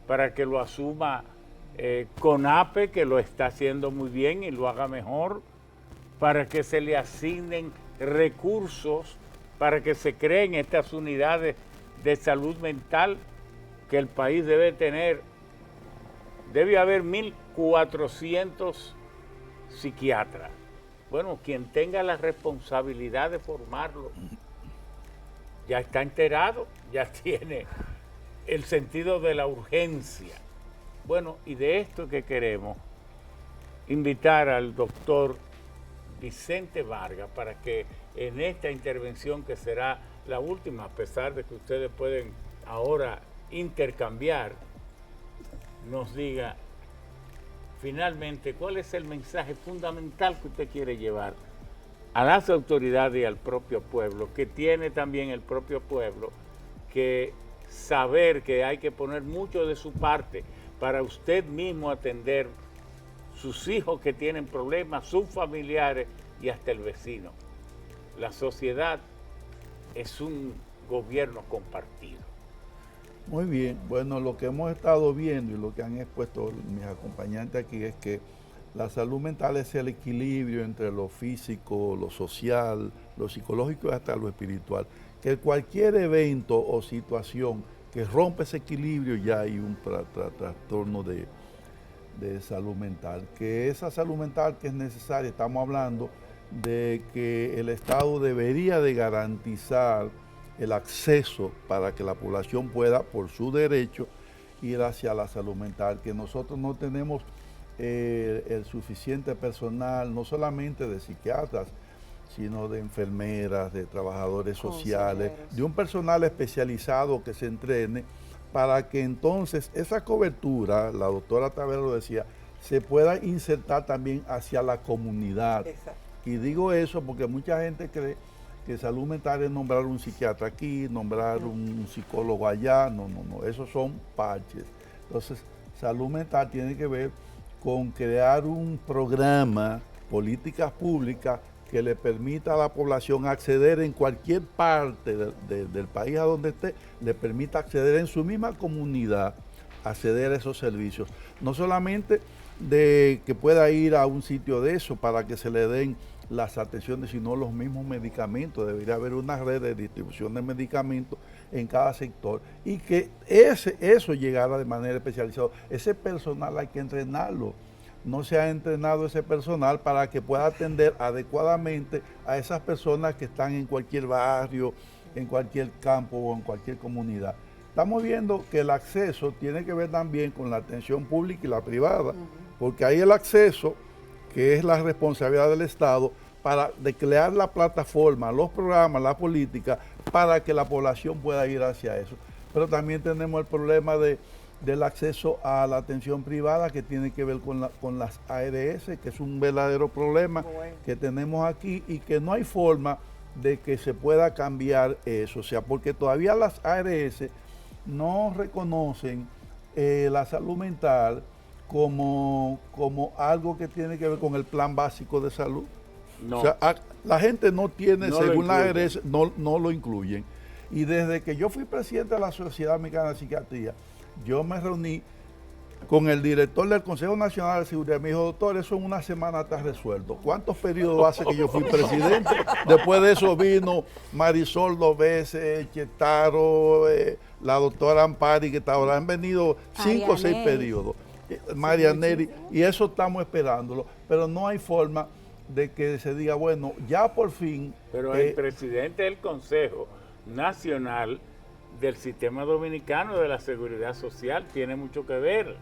para que lo asuma CONAPE, que lo está haciendo muy bien y lo haga mejor, para que se le asignen recursos, para que se creen estas unidades de salud mental que el país debe tener. Debe haber 1.400 psiquiatras. Bueno, quien tenga la responsabilidad de formarlo ya está enterado, ya tiene el sentido de la urgencia. Bueno, y de esto que queremos invitar al doctor Vicente Vargas para que en esta intervención, que será la última, a pesar de que ustedes pueden ahora intercambiar, nos diga finalmente cuál es el mensaje fundamental que usted quiere llevar a las autoridades y al propio pueblo, que tiene también el propio pueblo que saber que hay que poner mucho de su parte para usted mismo atender sus hijos que tienen problemas, sus familiares y hasta el vecino. La sociedad es un gobierno compartido. Muy bien, bueno, lo que hemos estado viendo y lo que han expuesto mis acompañantes aquí es que la salud mental es el equilibrio entre lo físico, lo social, lo psicológico y hasta lo espiritual. Que cualquier evento o situación que rompe ese equilibrio ya hay un trastorno de salud mental. Que esa salud mental que es necesaria, estamos hablando de que el Estado debería de garantizar el acceso para que la población pueda, por su derecho, ir hacia la salud mental, que nosotros no tenemos el suficiente personal, no solamente de psiquiatras, sino de enfermeras, de trabajadores sociales, de un personal especializado que se entrene para que entonces esa cobertura, la doctora Tavera lo decía, se pueda insertar también hacia la comunidad. Exacto. Y digo eso porque mucha gente cree que salud mental es nombrar un psiquiatra aquí, nombrar un psicólogo allá. No, esos son parches. Entonces, salud mental tiene que ver con crear un programa, políticas públicas que le permita a la población acceder en cualquier parte del país a donde esté, le permita acceder en su misma comunidad, acceder a esos servicios. No solamente de que pueda ir a un sitio de eso para que se le den las atenciones, sino los mismos medicamentos. Debería haber una red de distribución de medicamentos en cada sector y que eso llegara de manera especializada. Ese personal hay que entrenarlo. No se ha entrenado ese personal para que pueda atender adecuadamente a esas personas que están en cualquier barrio, en cualquier campo o en cualquier comunidad. Estamos viendo que el acceso tiene que ver también con la atención pública y la privada, porque hay el acceso, que es la responsabilidad del Estado, para crear la plataforma, los programas, la política, para que la población pueda ir hacia eso. Pero también tenemos el problema del acceso a la atención privada, que tiene que ver con las ARS, que es un verdadero problema que tenemos aquí y que no hay forma de que se pueda cambiar eso. O sea, porque todavía las ARS no reconocen la salud mental como algo que tiene que ver con el plan básico de salud. No. O sea, la gente no tiene, No lo según la incluyen. ARS, no lo incluyen. Y desde que yo fui presidente de la Sociedad Mexicana de Psiquiatría, yo me reuní con el director del Consejo Nacional de Seguridad. Me dijo, doctor, eso en una semana está resuelto. ¿Cuántos periodos hace que yo fui presidente? Después de eso vino Marisol 2 veces, Chetaro, la doctora Ampari, que está ahora. Han venido 5 o 6 Marianelli. periodos. Marianelli, y eso estamos esperándolo. Pero no hay forma de que se diga, bueno, ya por fin... Pero el presidente del Consejo Nacional del Sistema Dominicano de la Seguridad Social tiene mucho que ver.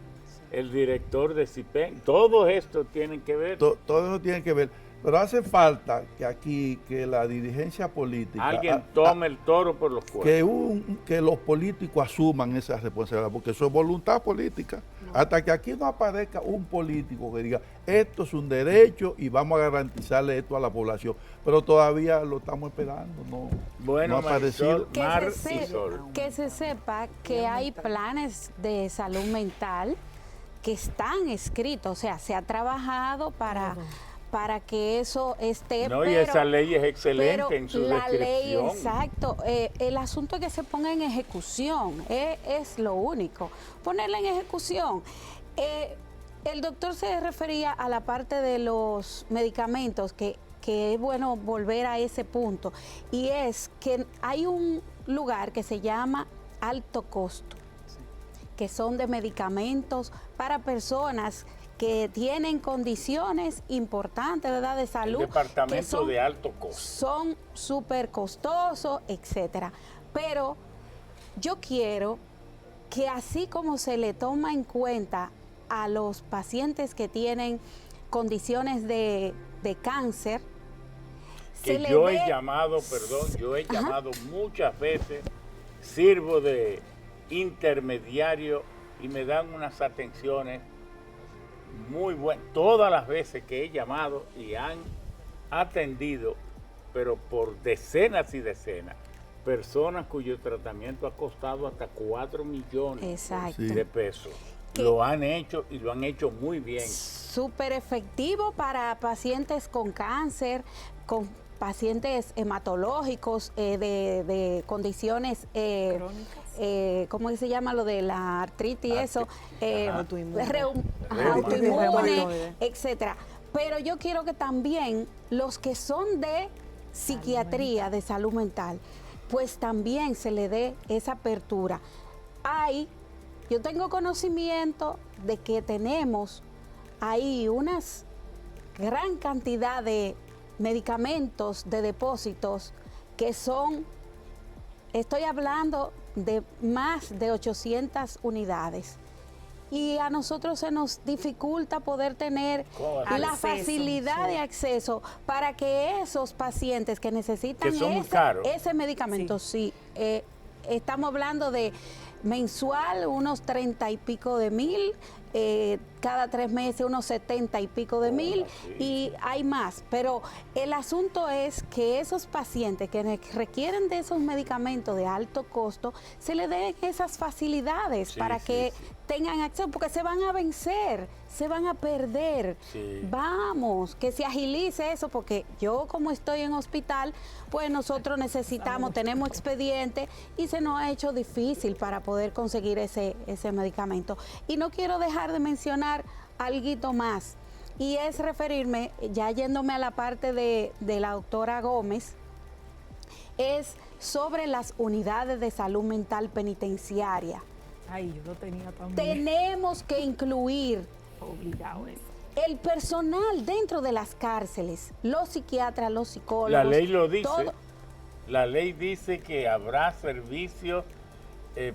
El director de CIPEN, todo esto tiene que ver. todo eso tiene que ver. Pero hace falta que aquí, que la dirigencia política... Alguien tome el toro por los cuernos. que los políticos asuman esa responsabilidad, porque eso es voluntad política. Hasta que aquí no aparezca un político que diga, esto es un derecho y vamos a garantizarle esto a la población. Pero todavía lo estamos esperando, Bueno, no ha aparecido. Marisol, Que se sepa que hay planes de salud mental que están escritos, o sea, se ha trabajado para que eso esté. No, y esa ley es excelente en su la ley, descripción. exacto. El asunto es que se ponga en ejecución, es lo único. Ponerla en ejecución. El doctor se refería a la parte de los medicamentos, que es bueno volver a ese punto, y es que hay un lugar que se llama alto costo, que son de medicamentos para personas que tienen condiciones importantes, ¿verdad?, de salud. El departamento que son, de alto costo. Son súper costosos, etcétera. Pero yo quiero que así como se le toma en cuenta a los pacientes que tienen condiciones de cáncer, Que yo he llamado, yo he llamado muchas veces, sirvo de intermediario y me dan unas atenciones muy buenas. Todas las veces que he llamado y han atendido, pero por decenas y decenas, personas cuyo tratamiento ha costado hasta 4 millones Exacto. de pesos. Que- Lo han hecho y lo han hecho muy bien. súper efectivo para pacientes con cáncer, con pacientes hematológicos, de condiciones ¿cómo se llama lo de la artritis? Eso, Autoinmune. autoinmune, Reumatoide. etcétera. Pero yo quiero que también los que son de psiquiatría, de salud mental, pues también se le dé esa apertura. Yo tengo conocimiento de que tenemos ahí unas gran cantidad de medicamentos, de depósitos, que son, estoy hablando de más de 800 unidades. Y a nosotros se nos dificulta poder tener la Acceso, facilidad sí. de acceso para que esos pacientes que necesitan Que son muy caros. ese medicamento, sí, estamos hablando de mensual unos 30 y pico de mil, cada 3 meses unos 70 y pico de mil, y hay más. Pero el asunto es que esos pacientes que requieren de esos medicamentos de alto costo, se les den esas facilidades para que tengan acceso, porque se van a vencer, se van a perder. Sí. Vamos, que se agilice eso, porque yo como estoy en hospital, pues nosotros necesitamos, tenemos expediente y se nos ha hecho difícil para poder conseguir ese medicamento. Y no quiero dejar de mencionar algo más, y es referirme, ya yéndome a la parte de la doctora Gómez, es sobre las unidades de salud mental penitenciaria. Ay, yo lo tenía también. Tenemos que incluir Obligado eso. el personal dentro de las cárceles, los psiquiatras, los psicólogos. La ley lo dice. todo. La ley dice que habrá servicios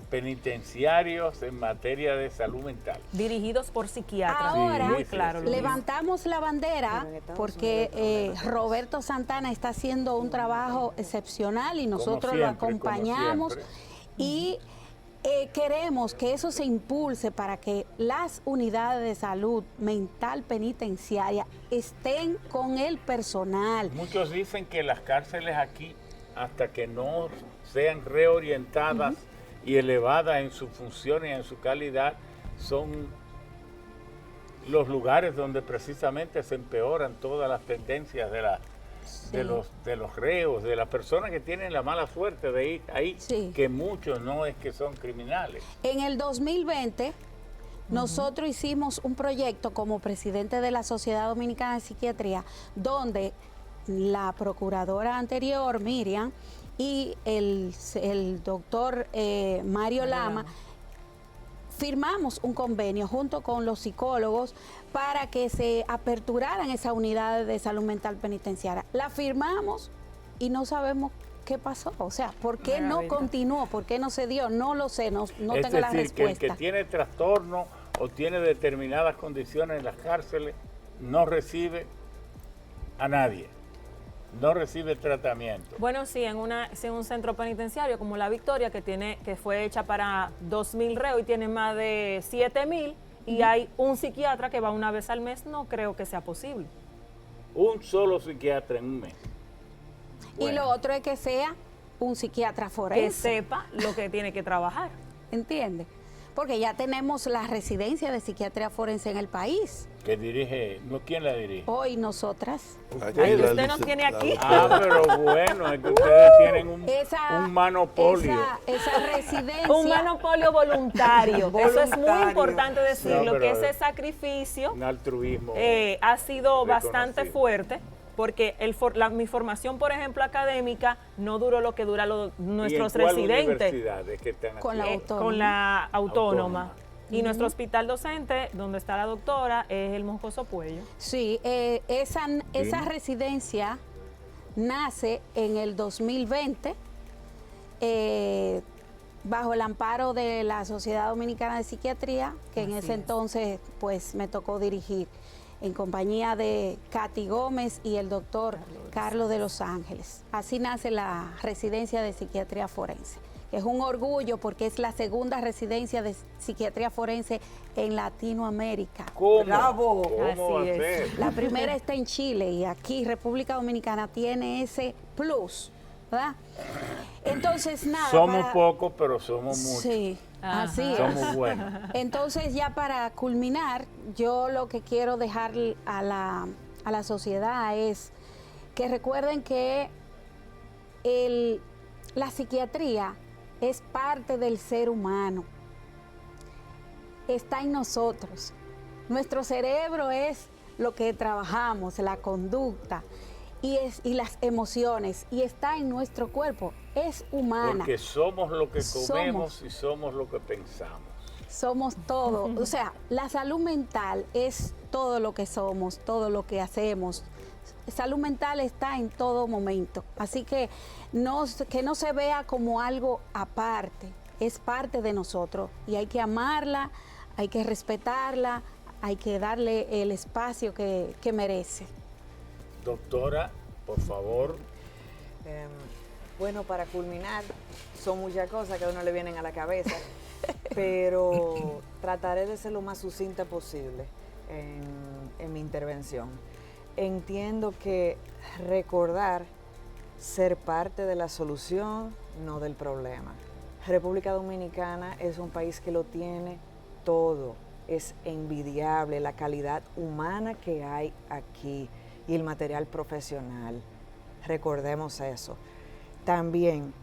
penitenciarios en materia de salud mental. Dirigidos por psiquiatras. Ahora, muy claro. lo dice. levantamos la bandera Pero en Estados porque Unidos Roberto Santana está haciendo un trabajo excepcional y nosotros lo siempre, como acompañamos siempre. y queremos que eso se impulse para que las unidades de salud mental penitenciaria estén con el personal. Muchos dicen que las cárceles aquí, hasta que no sean reorientadas y elevadas en su función y en su calidad, son los lugares donde precisamente se empeoran todas las tendencias de los reos, de las personas que tienen la mala suerte de ir ahí, que muchos no es que son criminales. En el 2020, nosotros hicimos un proyecto como presidente de la Sociedad Dominicana de Psiquiatría, donde la procuradora anterior, Miriam, y el doctor Mario Lama, firmamos un convenio junto con los psicólogos para que se aperturaran esas unidades de salud mental penitenciaria. La firmamos y no sabemos qué pasó, o sea, ¿por qué no continuó? ¿Por qué no se dio? No lo sé, no tengo la respuesta. Es decir, que el que tiene trastorno o tiene determinadas condiciones en las cárceles no recibe a nadie, no recibe tratamiento. Bueno, sí, en un centro penitenciario como La Victoria, que fue hecha para 2.000 reos y tiene más de 7.000, y hay un psiquiatra que va una vez al mes, no creo que sea posible. Un solo psiquiatra en un mes. Bueno. Y lo otro es que sea un psiquiatra forense. Que sepa lo que tiene que trabajar. ¿Entiende? Porque ya tenemos la residencia de psiquiatría forense en el país. ¿Que dirige? ¿Quién la dirige? Hoy nosotras. Usted nos tiene aquí. Pero bueno, es que ustedes tienen un monopolio. Esa residencia. Un monopolio voluntario. Eso es muy importante decirlo, que ese sacrificio un altruismo ha sido bastante fuerte. Porque mi formación, por ejemplo, académica, no duró lo que dura nuestros residentes. Que están con la autónoma. Y nuestro hospital docente, donde está la doctora, es el Moscoso Puello. Sí, esa residencia nace en el 2020 bajo el amparo de la Sociedad Dominicana de Psiquiatría, que en ese entonces pues me tocó dirigir, en compañía de Katy Gómez y el doctor Carlos de Los Ángeles. Así nace la residencia de psiquiatría forense. Es un orgullo porque es la segunda residencia de psiquiatría forense en Latinoamérica. ¿Cómo? ¡Bravo! ¿Cómo Así es? La primera está en Chile y aquí República Dominicana tiene ese plus, ¿verdad? Entonces, nada. Somos pocos, pero somos muchos. Sí. Así es. Somos buenos. Entonces, ya para culminar, yo lo que quiero dejar a la sociedad es que recuerden que la psiquiatría es parte del ser humano. Está en nosotros. Nuestro cerebro es lo que trabajamos, la conducta y las emociones, y está en nuestro cuerpo. Es humana. Porque somos lo que comemos y somos lo que pensamos. Somos todo. O sea, la salud mental es todo lo que somos, todo lo que hacemos. Salud mental está en todo momento. Así que no se vea como algo aparte. Es parte de nosotros y hay que amarla, hay que respetarla, hay que darle el espacio que merece. Doctora, por favor. Bueno, para culminar, son muchas cosas que a uno le vienen a la cabeza, pero trataré de ser lo más sucinta posible en mi intervención. Entiendo que recordar ser parte de la solución, no del problema. República Dominicana es un país que lo tiene todo. Es envidiable la calidad humana que hay aquí y el material profesional. Recordemos eso. También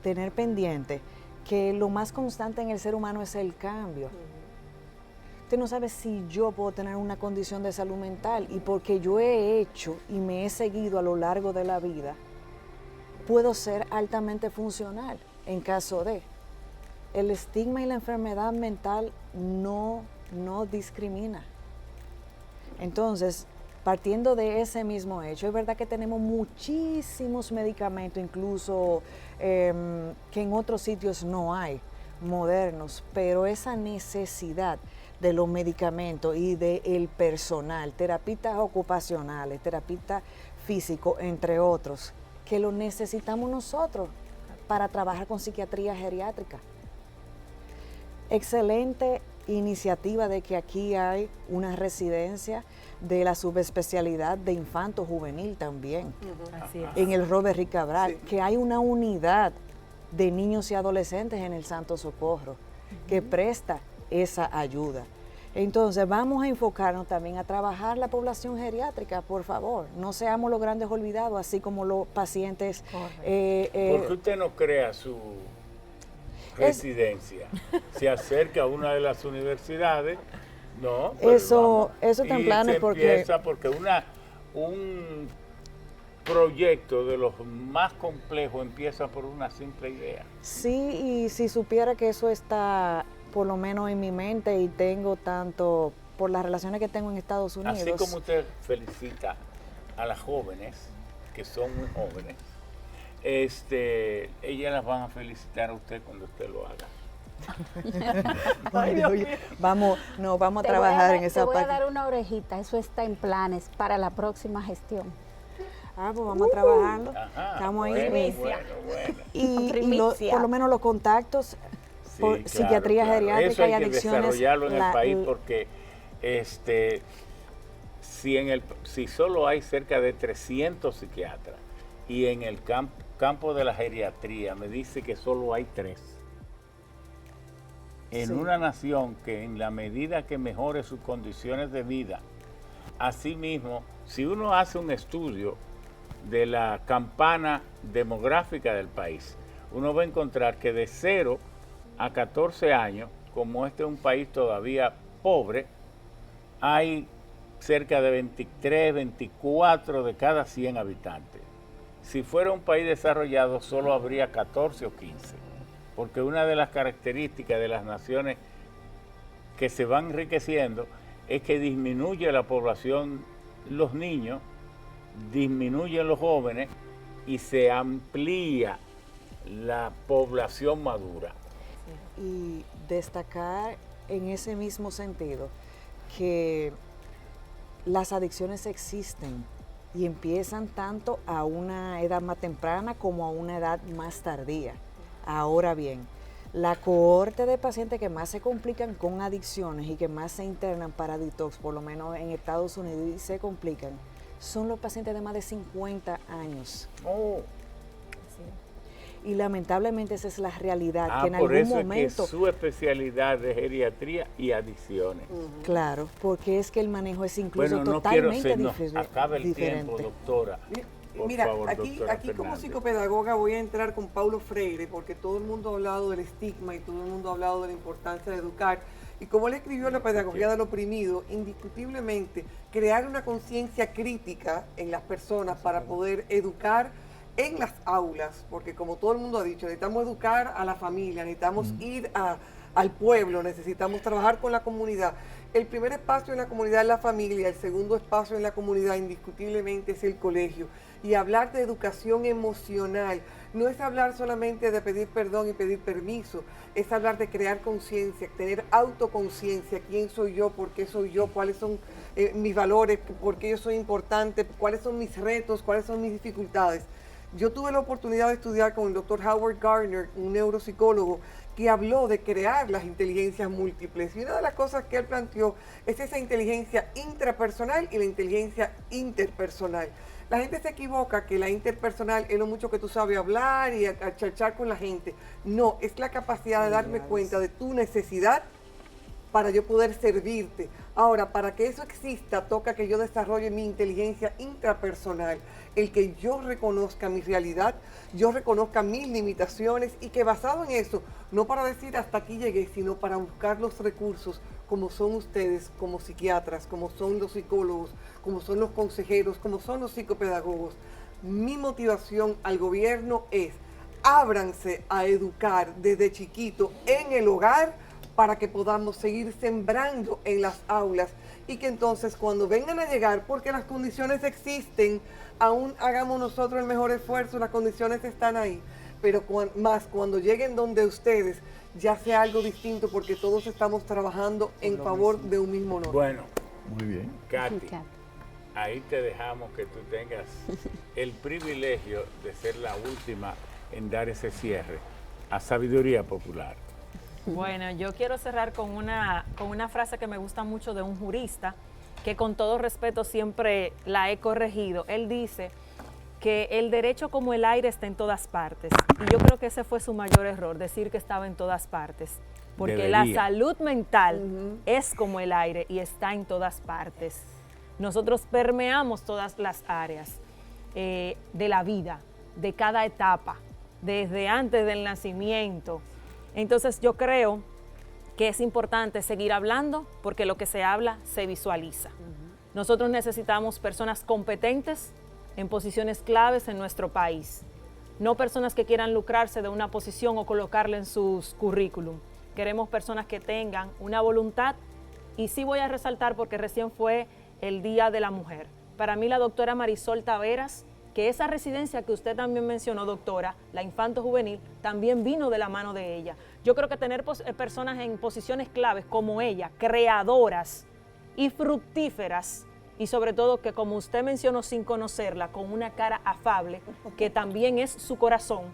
tener pendiente que lo más constante en el ser humano es el cambio. Usted no sabe si yo puedo tener una condición de salud mental y porque yo he hecho y me he seguido a lo largo de la vida, puedo ser altamente funcional en caso de. El estigma y la enfermedad mental no discrimina. Entonces, partiendo de ese mismo hecho, es verdad que tenemos muchísimos medicamentos, incluso que en otros sitios no hay, modernos, pero esa necesidad de los medicamentos y del personal, terapistas ocupacionales, terapistas físicos, entre otros, que lo necesitamos nosotros para trabajar con psiquiatría geriátrica. Excelente iniciativa de que aquí hay una residencia de la subespecialidad de infanto juvenil también, Así es. en el Robert Rick Cabral, Sí. que hay una unidad de niños y adolescentes en el Santo Socorro que presta esa ayuda. Entonces, vamos a enfocarnos también a trabajar la población geriátrica, por favor. No seamos los grandes olvidados, así como los pacientes. ¿Por qué usted no crea su residencia? Se acerca a una de las universidades, ¿no? Eso está en planes porque un proyecto de los más complejos empieza por una simple idea. Sí, y si supiera que eso está por lo menos en mi mente y tengo tanto por las relaciones que tengo en Estados Unidos. Así como usted felicita a las jóvenes, que son muy jóvenes, ellas las van a felicitar a usted cuando usted lo haga. Ay, Dios mío. Vamos a trabajar en esa parte. Te voy a dar una orejita, eso está en planes para la próxima gestión. Pues vamos a trabajarlo. Ajá, Estamos ahí. Bueno. Y por lo menos los contactos por Sí, psiquiatría claro. geriátrica Eso hay y que adicciones. desarrollarlo en el país porque si solo hay cerca de 300 psiquiatras y en el campo de la geriatría me dice que solo hay 3. En una nación que en la medida que mejore sus condiciones de vida, asimismo, si uno hace un estudio de la campana demográfica del país, uno va a encontrar que de 0 a 14 años, como este es un país todavía pobre, hay cerca de 23, 24 de cada 100 habitantes. Si fuera un país desarrollado, solo habría 14 o 15, porque una de las características de las naciones que se van enriqueciendo es que disminuye la población, los niños, disminuyen los jóvenes y se amplía la población madura. Y destacar en ese mismo sentido que las adicciones existen y empiezan tanto a una edad más temprana como a una edad más tardía. Ahora bien, la cohorte de pacientes que más se complican con adicciones y que más se internan para detox, por lo menos en Estados Unidos, y se complican, son los pacientes de más de 50 años. Oh. Y lamentablemente esa es la realidad, que en por algún eso momento... es que su especialidad de geriatría y adicciones. Claro, porque es que el manejo es incluso Bueno, no totalmente quiero, se nos acaba el tiempo, doctora. Por Mira, favor, aquí doctora como Fernández. psicopedagoga voy a entrar con Paulo Freire, porque todo el mundo ha hablado del estigma y todo el mundo ha hablado de la importancia de educar. Y como él escribió La pedagogía del oprimido, indiscutiblemente crear una conciencia crítica en las personas para poder educar en las aulas, porque como todo el mundo ha dicho, necesitamos educar a la familia, necesitamos ir al pueblo, necesitamos trabajar con la comunidad. El primer espacio en la comunidad es la familia, el segundo espacio en la comunidad indiscutiblemente es el colegio. Y hablar de educación emocional no es hablar solamente de pedir perdón y pedir permiso, es hablar de crear conciencia, tener autoconciencia, quién soy yo, por qué soy yo, cuáles son mis valores, por qué yo soy importante, cuáles son mis retos, cuáles son mis dificultades. Yo tuve la oportunidad de estudiar con el doctor Howard Gardner, un neuropsicólogo, que habló de crear las inteligencias múltiples. Y una de las cosas que él planteó es esa inteligencia intrapersonal y la inteligencia interpersonal. La gente se equivoca que la interpersonal es lo mucho que tú sabes hablar y achachar con la gente. No, es la capacidad de darme cuenta de tu necesidad para yo poder servirte. Ahora, para que eso exista, toca que yo desarrolle mi inteligencia intrapersonal, el que yo reconozca mi realidad, yo reconozca mis limitaciones y que basado en eso, no para decir hasta aquí llegué, sino para buscar los recursos como son ustedes, como psiquiatras, como son los psicólogos, como son los consejeros, como son los psicopedagogos. Mi motivación al gobierno es, ábranse a educar desde chiquito en el hogar, para que podamos seguir sembrando en las aulas y que entonces cuando vengan a llegar, porque las condiciones existen, aún hagamos nosotros el mejor esfuerzo, las condiciones están ahí, pero más cuando lleguen donde ustedes, ya sea algo distinto, porque todos estamos trabajando en favor de un mismo norte. Bueno, Muy bien. Katy, ahí te dejamos que tú tengas el privilegio de ser la última en dar ese cierre a Sabiduría Popular. Bueno, yo quiero cerrar con una frase que me gusta mucho de un jurista, que con todo respeto siempre la he corregido. Él dice que el derecho como el aire está en todas partes. Y yo creo que ese fue su mayor error, decir que estaba en todas partes. porque Debería. la salud mental es como el aire y está en todas partes. Nosotros permeamos todas las áreas de la vida, de cada etapa, desde antes del nacimiento. Entonces yo creo que es importante seguir hablando porque lo que se habla se visualiza. Nosotros necesitamos personas competentes en posiciones claves en nuestro país, no personas que quieran lucrarse de una posición o colocarla en sus currículum. Queremos personas que tengan una voluntad, y sí voy a resaltar porque recién fue el Día de la Mujer. Para mí la doctora Marisol Taveras, que esa residencia que usted también mencionó, doctora, la infanto juvenil, también vino de la mano de ella. Yo creo que tener personas en posiciones claves como ella, creadoras y fructíferas, y sobre todo que, como usted mencionó sin conocerla, con una cara afable, que también es su corazón,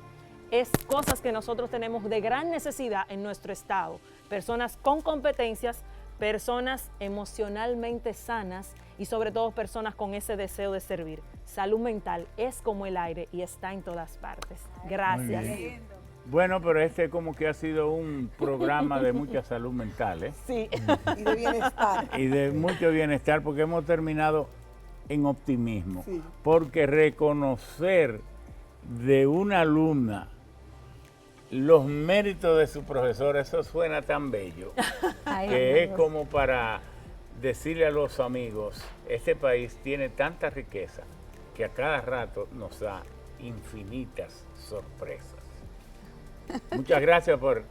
es cosas que nosotros tenemos de gran necesidad en nuestro estado. Personas con competencias, personas emocionalmente sanas y sobre todo personas con ese deseo de servir. Salud mental es como el aire y está en todas partes. Gracias. Bueno, pero este como que ha sido un programa de mucha salud mental, ¿eh? Sí. Y de bienestar. Y de mucho bienestar, porque hemos terminado en optimismo. Sí. Porque reconocer de una alumna los méritos de su profesor, eso suena tan bello, que es como para decirle a los amigos, este país tiene tanta riqueza que a cada rato nos da infinitas sorpresas. Muchas gracias por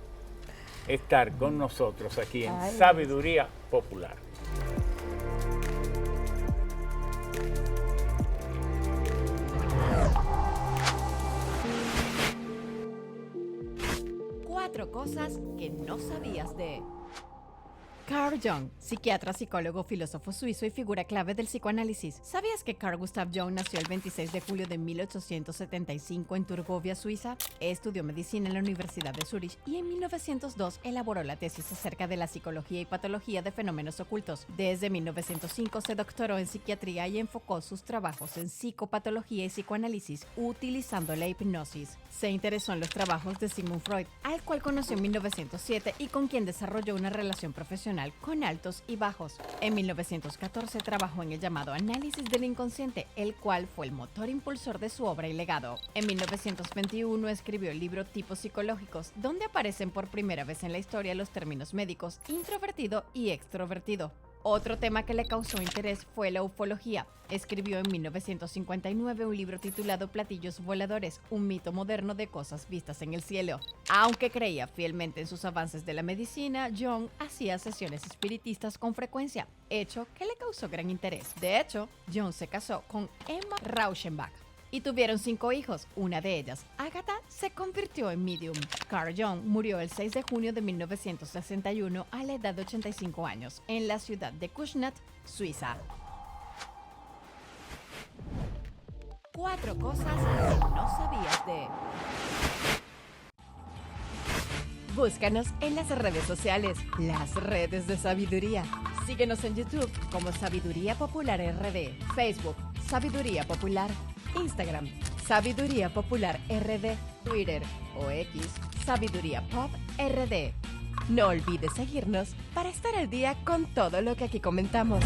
estar con nosotros aquí en Sabiduría Popular. Cuatro cosas que no sabías de Carl Jung, psiquiatra, psicólogo, filósofo suizo y figura clave del psicoanálisis. ¿Sabías que Carl Gustav Jung nació el 26 de julio de 1875 en Turgovia, Suiza? Estudió medicina en la Universidad de Zúrich y en 1902 elaboró la tesis acerca de la psicología y patología de fenómenos ocultos. Desde 1905 se doctoró en psiquiatría y enfocó sus trabajos en psicopatología y psicoanálisis, utilizando la hipnosis. Se interesó en los trabajos de Sigmund Freud, al cual conoció en 1907 y con quien desarrolló una relación profesional con altos y bajos. En 1914 trabajó en el llamado análisis del inconsciente, el cual fue el motor impulsor de su obra y legado. En 1921 escribió el libro Tipos psicológicos, donde aparecen por primera vez en la historia los términos médicos introvertido y extrovertido. Otro tema que le causó interés fue la ufología. Escribió en 1959 un libro titulado Platillos voladores, un mito moderno de cosas vistas en el cielo. Aunque creía fielmente en sus avances de la medicina, Jung hacía sesiones espiritistas con frecuencia, hecho que le causó gran interés. De hecho, Jung se casó con Emma Rauschenbach y tuvieron 5 hijos. Una de ellas, Agatha, se convirtió en medium. Carl Jung murió el 6 de junio de 1961 a la edad de 85 años en la ciudad de Kuznets, Suiza. 4 cosas que no sabías de. Búscanos en las redes sociales, las redes de sabiduría. Síguenos en YouTube como Sabiduría Popular RD, Facebook, Sabiduría Popular, Instagram, Sabiduría Popular RD, Twitter o X, Sabiduría Pop RD. No olvides seguirnos para estar al día con todo lo que aquí comentamos.